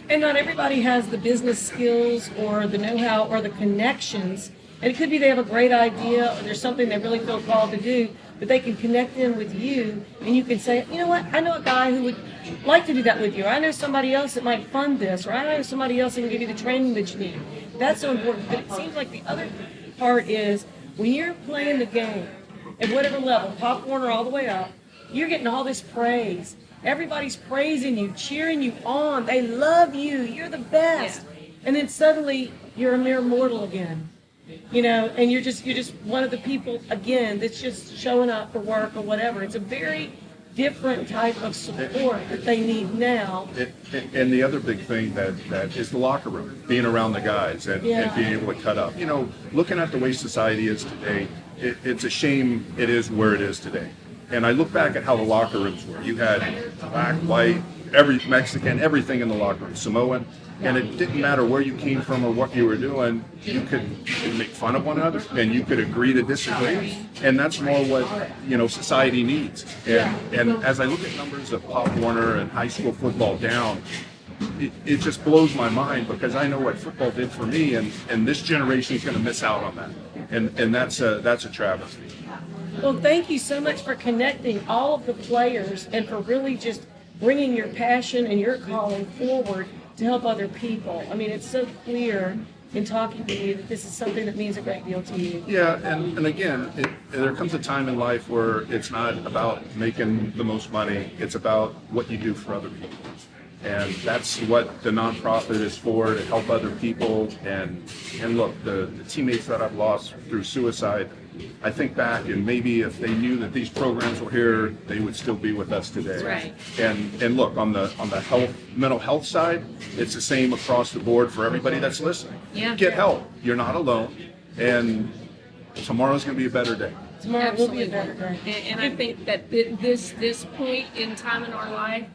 B: And not everybody has the business skills or the know-how or the connections. And it could be they have a great idea or there's something they really feel called to do, but they can connect in with you and you can say, you know what, I know a guy who would like to do that with you. Or I know somebody else that might fund this. Or I know somebody else that can give you the training that you need. That's so important. But it seems like the other part is when you're playing the game at whatever level, Pop Warner all the way up, you're getting all this praise. Everybody's praising you, cheering you on. They love you. You're the best. And then suddenly you're a mere mortal again. And you're just one of the people again that's just showing up for work or whatever. It's a very different type of support that they need now.
E: And the other big thing that is the locker room, being around the guys and being able to cut up. Looking at the way society is today, it's a shame it is where it is today. And I look back at how the locker rooms were. You had black, white, every Mexican, everything in the locker room, Samoan, and it didn't matter where you came from or what you were doing. You could make fun of one another, and you could agree to disagree, and that's more what society needs. And as I look at numbers of Pop Warner and high school football down, it just blows my mind because I know what football did for me, and this generation is going to miss out on that, and that's a travesty.
B: Well, thank you so much for connecting all of the players and for really just bringing your passion and your calling forward to help other people. I mean, it's so clear in talking to you that this is something that means a great deal to you.
E: Yeah, and again, there comes a time in life where it's not about making the most money, it's about what you do for other people. And that's what the nonprofit is for, to help other people. And look, the teammates that I've lost through suicide, I think back and maybe if they knew that these programs were here, they would still be with us today.
F: Right.
E: And look, on the mental health side, it's the same across the board for everybody that's listening.
F: Yeah.
E: Get help. You're not alone. And tomorrow's going to be a better day.
B: Tomorrow will be a better day.
F: And I think that this point in time in our life,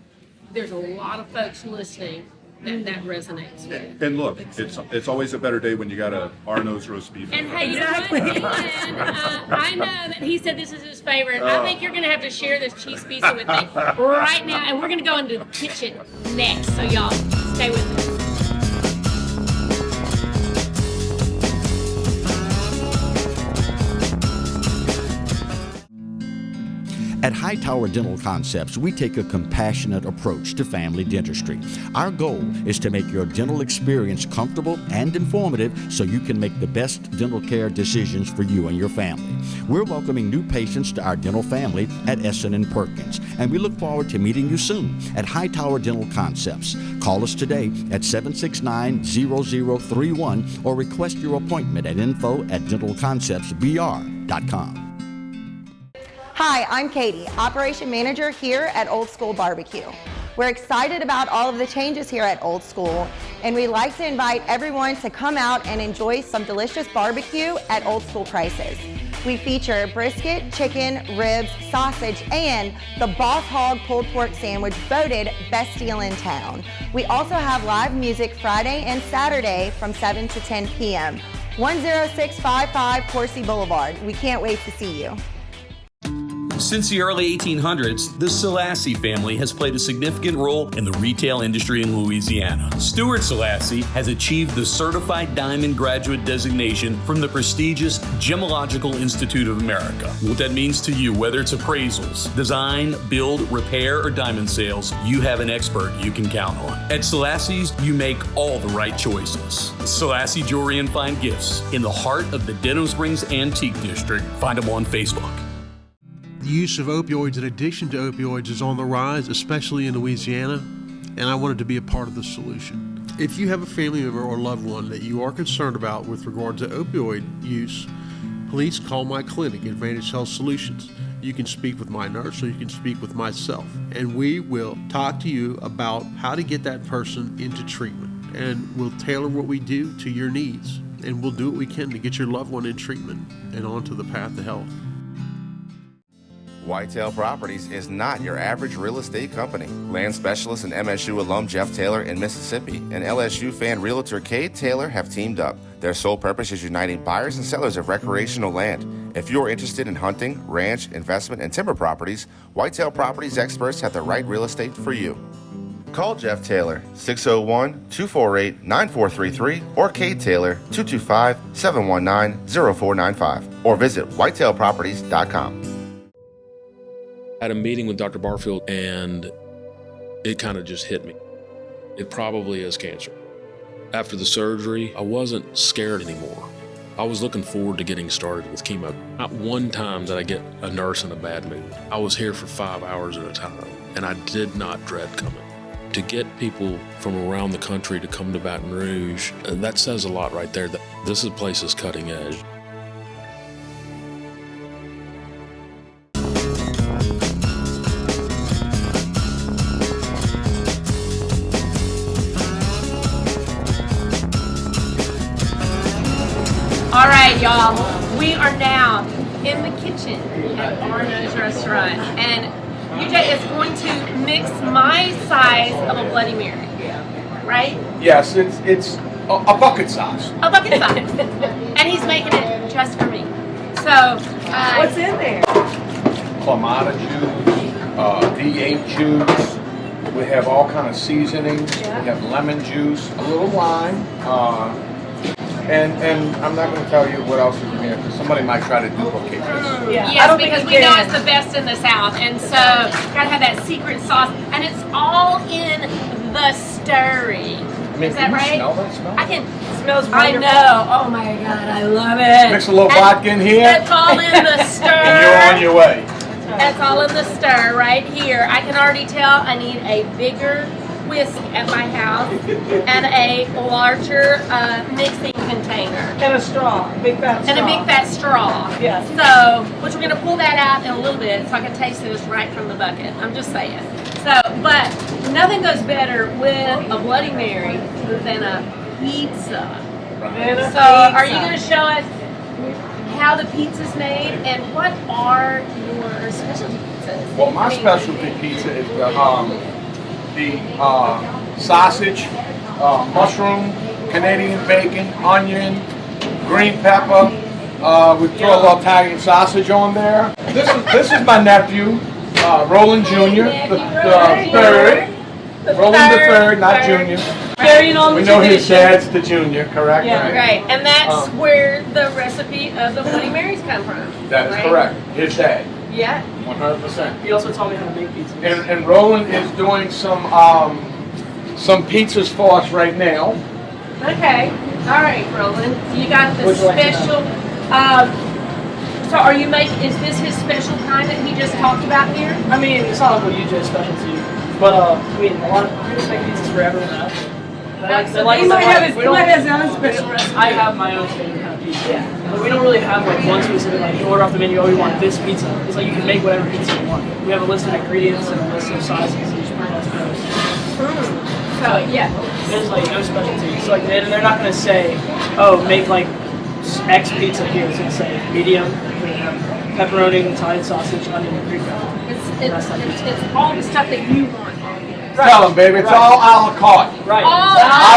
F: there's a lot of folks listening that resonates with.
E: And look, it's always a better day when you got a Arno's roast beef.
F: And hey, you know what? I know that he said this is his favorite. I think you're going to have to share this cheese pizza with me right now, and we're going to go into the kitchen next. So y'all, stay with us.
R: At Hightower Dental Concepts, we take a compassionate approach to family dentistry. Our goal is to make your dental experience comfortable and informative so you can make the best dental care decisions for you and your family. We're welcoming new patients to our dental family at Essen and Perkins, and we look forward to meeting you soon at Hightower Dental Concepts. Call us today at 769-0031 or request your appointment at info@dentalconceptsbr.com.
S: Hi, I'm Katie, Operation Manager here at Old School Barbecue. We're excited about all of the changes here at Old School, and we'd like to invite everyone to come out and enjoy some delicious barbecue at Old School prices. We feature brisket, chicken, ribs, sausage, and the Boss Hog pulled pork sandwich voted best deal in town. We also have live music Friday and Saturday from 7 to 10 p.m. 10655 Coursey Boulevard. We can't wait to see you.
J: Since the early 1800s, the Selassie family has played a significant role in the retail industry in Louisiana. Stuart Selassie has achieved the Certified Diamond Graduate designation from the prestigious Gemological Institute of America. What that means to you, whether it's appraisals, design, build, repair, or diamond sales, you have an expert you can count on. At Selassie's, you make all the right choices. Selassie Jewelry and Fine Gifts, in the heart of the Denham Springs Antique District. Find them on Facebook.
H: The use of opioids and addiction to opioids is on the rise, especially in Louisiana, and I wanted to be a part of the solution. If you have a family member or loved one that you are concerned about with regard to opioid use, please call my clinic, Advantage Health Solutions. You can speak with my nurse or you can speak with myself, and we will talk to you about how to get that person into treatment, and we'll tailor what we do to your needs, and we'll do what we can to get your loved one in treatment and onto the path to health.
Q: Whitetail Properties is not your average real estate company. Land specialist and MSU alum Jeff Taylor in Mississippi and LSU fan realtor Kay Taylor have teamed up. Their sole purpose is uniting buyers and sellers of recreational land. If you're interested in hunting, ranch, investment, and timber properties, Whitetail Properties experts have the right real estate for you. Call Jeff Taylor, 601-248-9433, or Kay Taylor, 225-719-0495, or visit whitetailproperties.com.
T: I had a meeting with Dr. Barfield, and it kind of just hit me. It probably is cancer. After the surgery, I wasn't scared anymore. I was looking forward to getting started with chemo. Not one time did I get a nurse in a bad mood. I was here for 5 hours at a time, and I did not dread coming. To get people from around the country to come to Baton Rouge, that says a lot right there. That this place is cutting edge.
C: All right, y'all, we are now in the kitchen at Arno's Restaurant, and UJ is going to mix my size of a Bloody Mary, right?
D: Yes, it's a bucket size.
C: A bucket size, and he's making it just for me. So,
B: what's in there?
D: Clamato juice, V8 juice. We have all kind of seasonings.
B: Yeah.
D: We have lemon juice, a little lime. And I'm not going to tell you what else is in here because somebody might try to duplicate this.
B: Yeah,
C: yes, because we know it's the best in the South, and so gotta have that secret sauce, and it's all in the stirring. Is that right?
D: Smell that smell?
C: I can.
B: Smells
C: I
B: wonderful.
C: know. Oh my God, I love it.
D: Mix a little vodka in here.
C: It's all in the stir.
D: And you're on your way.
C: It's all in the stir right here. I can already tell I need a bigger whisk at my house and a larger mixing container.
B: And a straw, big fat straw.
C: And a big fat straw.
B: Yes.
C: So, which we're gonna pull that out in a little bit so I can taste this right from the bucket. I'm just saying. So, but nothing goes better with a Bloody Mary than a pizza. So, are you gonna show us how the pizza's made and what are your specialty pizzas?
D: Well, my specialty pizza is the sausage, mushroom, Canadian bacon, onion, green pepper. We throw a little Italian sausage on there. This is my nephew, Roland Jr., the third. Roland the third, not Junior.
B: Carrying on the
D: We know his
B: tradition.
D: dad's the Junior, correct?
C: Yeah, right. And that's where the recipe of the Bloody Marys come from.
D: That is
C: right?
D: correct. His dad.
C: Yeah.
D: 100%.
B: He also taught me how to make pizza.
D: And Roland is doing some pizzas for us right now.
C: Okay. All right, Roland. So you got the
D: Would you like to
C: special. So are you making? Is this his special kind that he just talked about here?
B: I mean, it's not like what UJ's specialty.
U: But I mean, a lot of people make pizzas for everyone else.
B: He might have his own special recipe.
U: I have my own favorite kind of pizza. Yeah. But we don't really have like one specific, like you order off the menu, oh, we want this pizza. It's like you can make whatever pizza you want. We have a list of ingredients and a list of sizes and you just put it all together.
F: So, yeah.
U: There's like no specialty. So like they're not going to say, oh, make like X pizza here. It's going to say medium, pepperoni, Italian sausage, onion, and Greek pepper.
F: It's all the stuff that you want.
D: Right. Tell them, baby, it's all a la carte.
U: Right.
D: A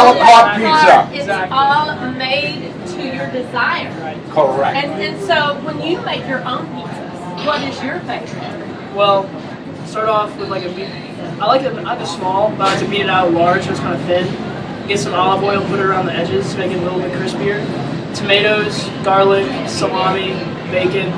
D: la carte pizza.
F: It's all made to your desire.
U: Right.
D: Correct.
F: And so when you make your own pizzas, what is your favorite?
U: Well, start off with like I like it small, but I like to beat it out large so it's kind of thin. Get some olive oil, put it around the edges to make it a little bit crispier. Tomatoes, garlic, salami, bacon,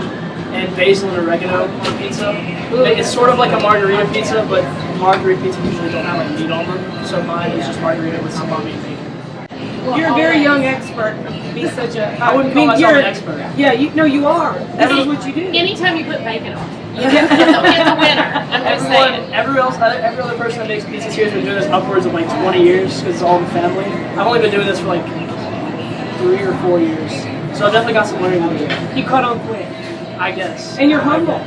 U: and basil and oregano on a pizza. It's sort of like a margarita pizza, but margarita pizza usually don't have like meat on them. So mine is just margarita with salami and bacon.
B: You're a very young expert to be such a.
U: I wouldn't call myself an expert.
B: Yeah, you are. That is what you do.
F: Anytime you put bacon on, it's a winner. I'm just saying.
U: Every other person that makes pizzas here has been doing this upwards of like 20 years because it's all in the family. I've only been doing this for like 3 or 4 years, so I've definitely got some learning to do.
B: You caught on quick.
U: I guess.
B: And you're humble.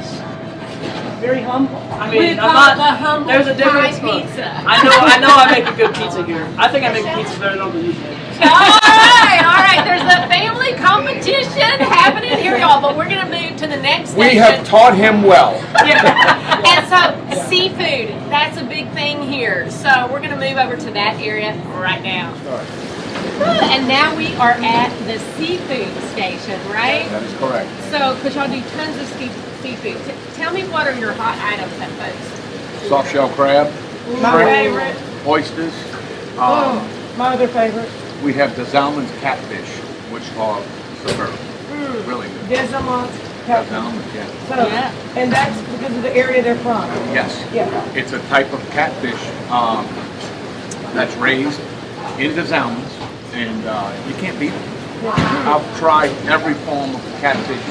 B: Very humble.
U: I mean, I'm not. There's a difference. I know. I make a good pizza here. I think I make pizza better than Uncle you do.
F: All right. There's a family competition happening here, y'all. But we're gonna move to the next section.
D: We have taught him well.
F: And so seafood, that's a big thing here. So we're gonna move over to that area right now. And now we are at the seafood station, right?
D: That is correct.
F: So, because y'all do tons of seafood. Tell me what are your hot items at folks?
D: Soft shell crab.
B: My
D: shrimp,
B: favorite.
D: Oysters.
B: My other favorite.
D: We have the Zalman's catfish, which are superb. Really good.
B: Desalmon's catfish.
D: Zalman's, yeah.
B: So, and that's because of the area they're from.
D: Yes.
B: Yeah.
D: It's a type of catfish that's raised in the Zalman's, and you can't beat it. I've tried every form of catfish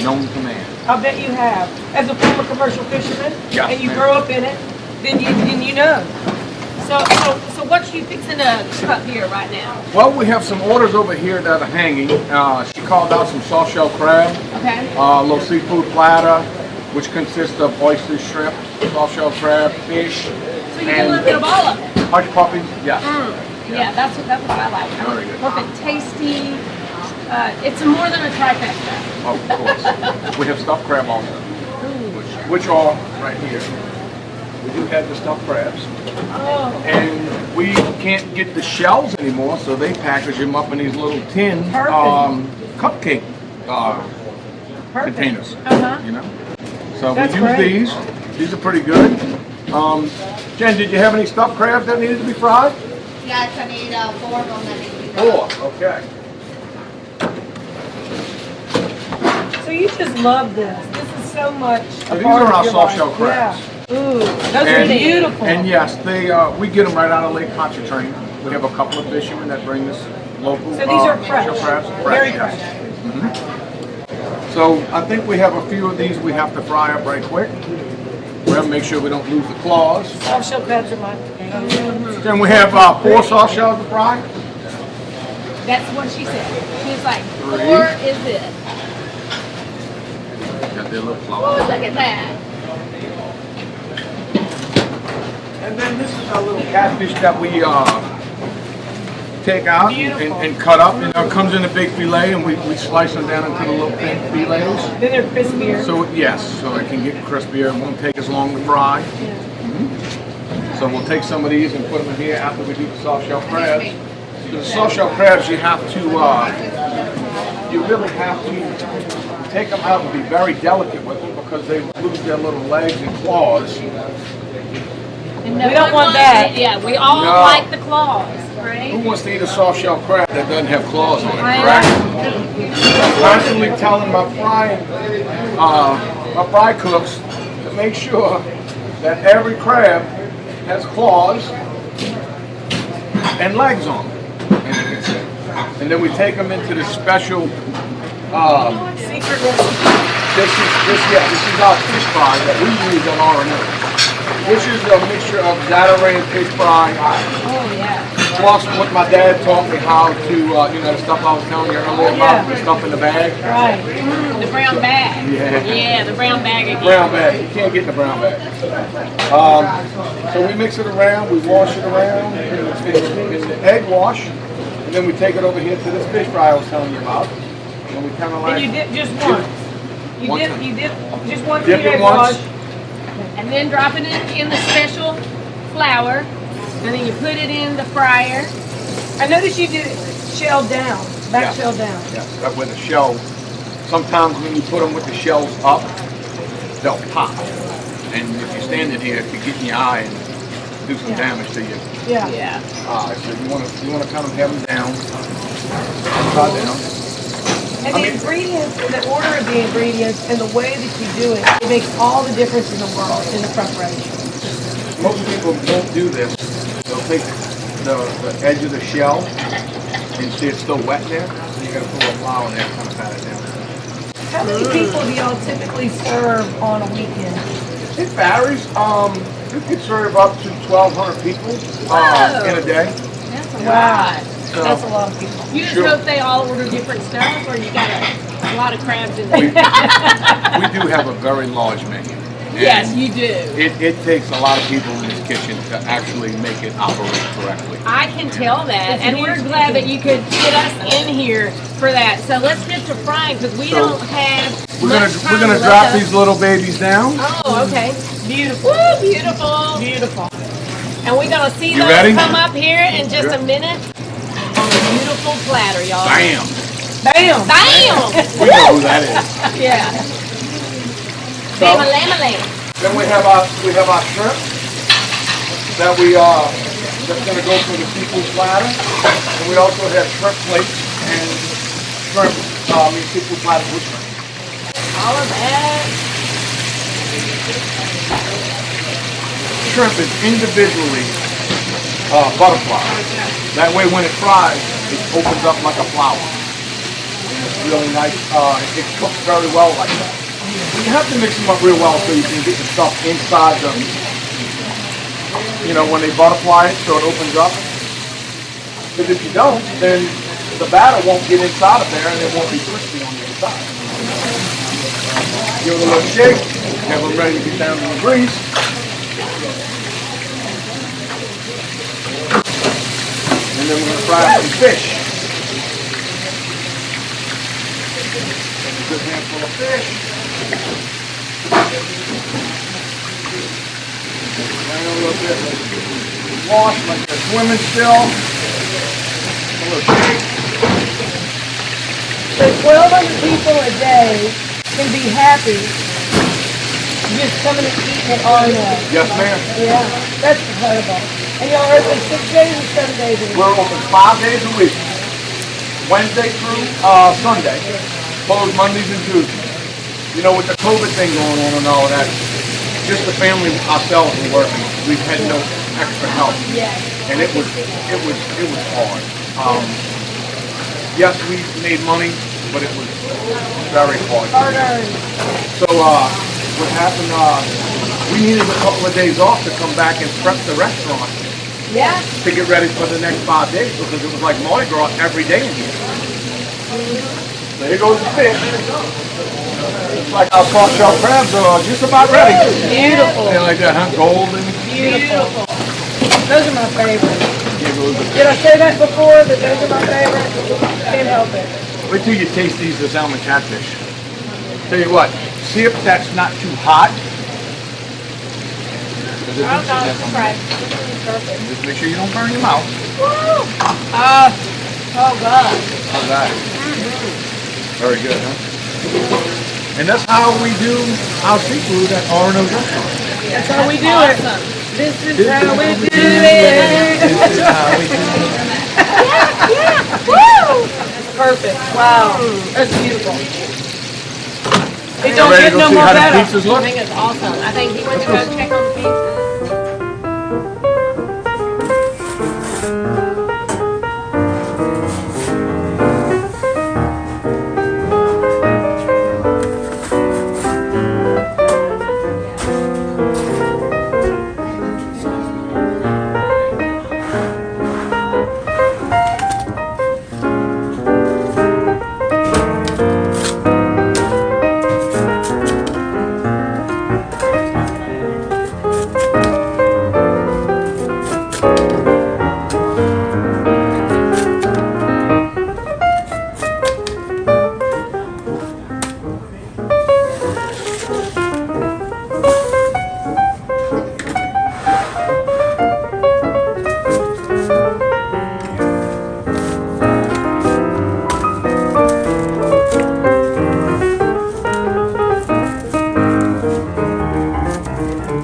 D: known to man.
B: I bet you have. As a former commercial fisherman,
D: Yes,
B: and you
D: ma'am.
B: grow up in it, then you know.
F: So what you fixing to cut here right now?
D: Well, we have some orders over here that are hanging. She called out some soft shell crab,
F: Okay.
D: a little seafood platter, which consists of oysters, shrimp, soft shell crab, fish,
F: So you get a little bit of all of it.
D: hush puppies. Yes.
F: Yeah, that's what I like.
D: Very good.
F: Perfect, tasty. It's more than a trifecta.
D: Oh, of course. We have stuffed crab also, which are right here. We do have the stuffed crabs.
F: Oh.
D: And we can't get the shells anymore, so they package them up in these little tin cupcake containers. You know, so
B: That's
D: we use
B: great.
D: these. These are pretty good. Jen, did you have any stuffed crabs that needed to be fried?
V: Yes, I need 4 of them that need to be fried.
D: 4. Okay.
B: So you just love this. This is so much.
D: So these are our soft shell crabs.
B: Yeah. Ooh, those are beautiful.
D: And yes, they we get them right out of Lake Pontchartrain. We have a couple of fishermen that bring us local.
B: So these are fresh.
D: shell crabs.
B: Very
D: yes.
B: fresh.
D: Mhm. So I think we have a few of these we have to fry up right quick. We have to make sure we don't lose the claws.
B: Soft shell crabs are my.
D: Then we have 4 soft shells to fry.
F: That's what she said. She was like, 4
D: 3.
F: is it.
D: Got their little
F: Oh,
D: claws.
F: look at that.
D: And then this is our little catfish that we take out and cut up. And it comes in a big fillet, and we slice them down into the little thin fillets.
B: Then they're crispier.
D: So yes, so it can get crispier. It won't take as long to fry. So we'll take some of these and put them in here after we do the soft shell crabs. The soft shell crabs, you have to, you really have to take them out and be very delicate with them because they lose their little legs and claws.
F: And
B: We don't want that.
F: Yeah, we all
D: No.
F: like the claws, right?
D: Who wants to eat a soft shell crab that doesn't have claws on it, correct? I'm constantly telling my fry cooks to make sure that every crab has claws and legs on them. And then we take them into the special
B: secret recipe.
D: This is our fish fry that we use on R&O. This is a mixture of Zatarain and fish fry.
F: Oh, yeah.
D: Plus what my dad taught me how to, the stuff I was telling you earlier about, the stuff in the bag.
F: Right. The brown bag.
D: Yeah.
F: Yeah, the brown bag again.
D: Brown bag. You can't get in the brown bag. So we mix it around, we wash it around in the egg wash, and then we take it over here to this fish fry I was telling you about. And we kind of like...
B: And you dip just once. You dip just once in
D: Dip
B: your
D: it
B: egg
D: once.
B: wash.
F: And then dropping it in the special flour. And then you put it in the fryer.
B: I noticed you did it shell down, back shell down.
D: Yes, that way the shell, sometimes when you put them with the shells up, they'll pop. And if you stand in here, it could get in your eye and do some damage to you.
B: Yeah.
F: Yeah.
D: So you want to kind of have them down. Upside down.
B: And the ingredients, the order of the ingredients, and the way that you do it, it makes all the difference in the world in the preparation.
D: Most people don't do this. They'll take the edge of the shell and see it's still wet there. So you got to put a flour there and kind of pat it down.
B: How many people do y'all typically serve on a weekend?
D: It varies. You can serve up to 1,200 people in a day.
F: That's a
B: Wow.
F: lot.
D: So,
B: That's a lot of people.
F: You just hope they all order different stuff, or you got a lot of crabs in there?
D: we do have a very large menu. And
F: Yes, you do.
D: It takes a lot of people in this kitchen to actually make it operate correctly.
F: I can tell that, and we're glad that you could get us in here for that. So let's get to frying, because we don't have
D: We're
F: much
D: gonna
F: time left
D: drop
F: us.
D: these little babies down.
F: Oh, okay. Beautiful. Woo, beautiful.
B: Beautiful.
F: And we're gonna see
D: You
F: those
D: ready?
F: come up here in just a minute on a beautiful platter, y'all.
D: Bam!
B: Bam!
F: Bam!
D: We know who that is.
F: Yeah.
D: So, then we have our shrimp that that's gonna go for the seafood platter. And we also have shrimp plates and seafood platter with shrimp.
F: All of that.
D: Shrimp is individually butterflied. That way when it fries, it opens up like a flower. It's really nice. It cooks very well like that. You have to mix them up real well so you can get the stuff inside them. When they butterfly it so it opens up. Because if you don't, then the batter won't get inside of there and it won't be crispy on the inside. Give it a little shake. Have them ready to get down in the grease. And then we're going to fry some fish. A good handful of fish. Bring a little bit, wash like they're swimming still. A little shake.
B: So 1,200 people a day can be happy just coming and eating at Arno.
D: Yes, ma'am.
B: Yeah, that's incredible. And y'all are open 6 days or 7 days a week?
D: We're open 5 days a week. Wednesday through Sunday. Closed Mondays and Tuesdays. With the COVID thing going on and all of that, just the family ourselves were working. We've had no extra help.
B: Yes.
D: And it was hard. Yes, we made money, but it was very hard.
B: Hard earned.
D: So what happened, we needed a couple of days off to come back and prep the restaurant
B: Yeah.
D: to get ready for the next 5 days because it was like Mardi Gras every day in here. There goes the fish. It's like our soft shell crabs are just about ready.
B: Beautiful.
D: They're like that, huh? Golden.
B: Beautiful. Those are my favorites. Did I say that before, that those are my favorites? Can't help it.
D: Wait till you taste these, the salmon catfish. Tell you what, see if that's not too hot.
B: Perfect.
D: Just make sure you don't burn your mouth.
B: Woo! Oh God.
D: How's that? Very good, huh? And that's how we do our seafood at R&O Restaurant.
B: That's how we do it. This is how we do it.
D: This is how we do it.
B: Yeah. Woo! That's perfect. Wow. That's beautiful. It don't
D: Ready
B: get
D: to
B: no
D: go see
B: more
D: how the
B: better.
D: pizzas look?
F: I think it's awesome. I think he went to go check on the pizza.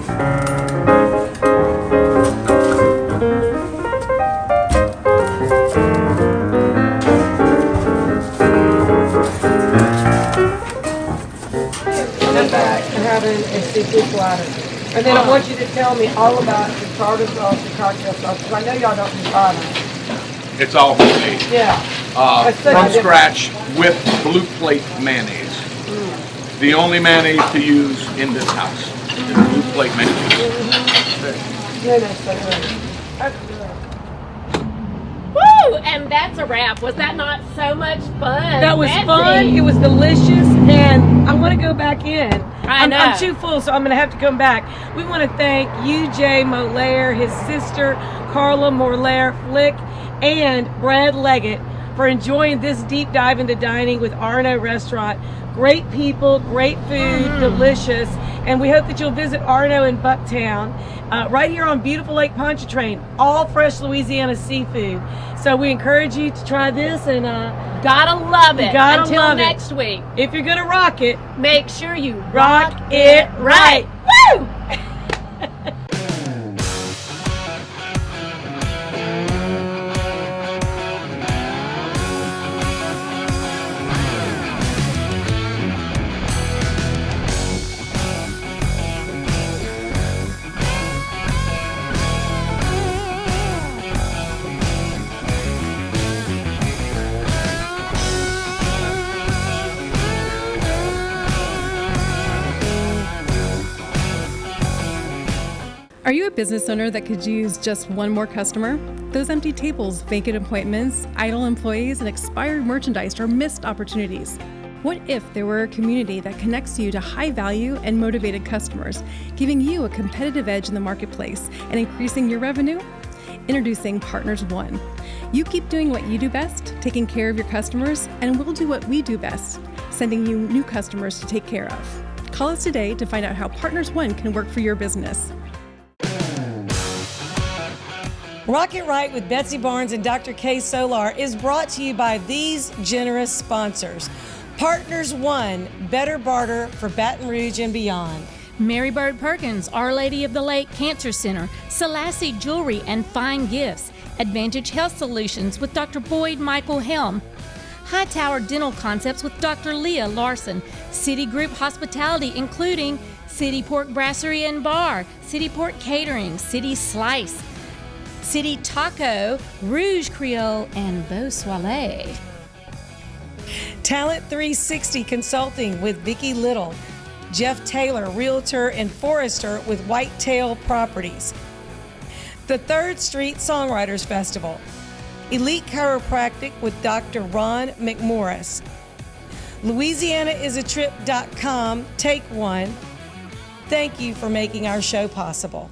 B: Come back and have a seafood platter. And then I want you to tell me all about the tartar sauce, the cocktail sauce, because I know y'all don't do butter.
D: It's all homemade.
B: Yeah. That's such
D: From
B: a difference.
D: scratch with blue plate mayonnaise. The only mayonnaise to use in this house is blue plate mayonnaise.
B: Yeah, that's so good. That's good.
C: Woo! And that's a wrap. Was that not so much fun?
B: That was
C: Betsy?
B: fun. It was delicious, and I want to go back in.
C: I know.
B: I'm too full, so I'm going to have to come back. We want to thank UJ Mollere, his sister Carla Mollere Flick, and Brad Leggett for enjoying this deep dive into dining with R&O Restaurant. Great people, great food, delicious, and we hope that you'll visit R&O in Bucktown, right here on beautiful Lake Pontchartrain, all fresh Louisiana seafood. So we encourage you to try this, and
C: gotta love it.
B: Gotta
C: Until
B: love
C: next
B: it.
C: week.
B: If you're gonna rock it,
C: make sure you
B: rock it right.
C: Woo!
A: Are you a business owner that could use just one more customer? Those empty tables, vacant appointments, idle employees, and expired merchandise are missed opportunities. What if there were a community that connects you to high-value and motivated customers, giving you a competitive edge in the marketplace and increasing your revenue? Introducing Partners One. You keep doing what you do best, taking care of your customers, and we'll do what we do best, sending you new customers to take care of. Call us today to find out how Partners One can work for your business.
B: Rock It Right with Betsy Barnes and Dr. K. Solar is brought to you by these generous sponsors. Partners One, better barter for Baton Rouge and beyond.
K: Mary Bird Perkins, Our Lady of the Lake Cancer Center, Selassie Jewelry and Fine Gifts, Advantage Health Solutions with Dr. Boyd Michael Helm, Hightower Dental Concepts with Dr. Leah Larson, City Group Hospitality including City Pork Brasserie and Bar, City Pork Catering, City Slice, City Taco, Rouge Creole, and Beau Soleil.
B: Talent 360 Consulting with Vicki Little. Jeff Taylor, Realtor and Forester with Whitetail Properties. The 3rd Street Songwriters Festival. Elite Chiropractic with Dr. Ron McMorris. LouisianaIsATrip.com. Take one. Thank you for making our show possible.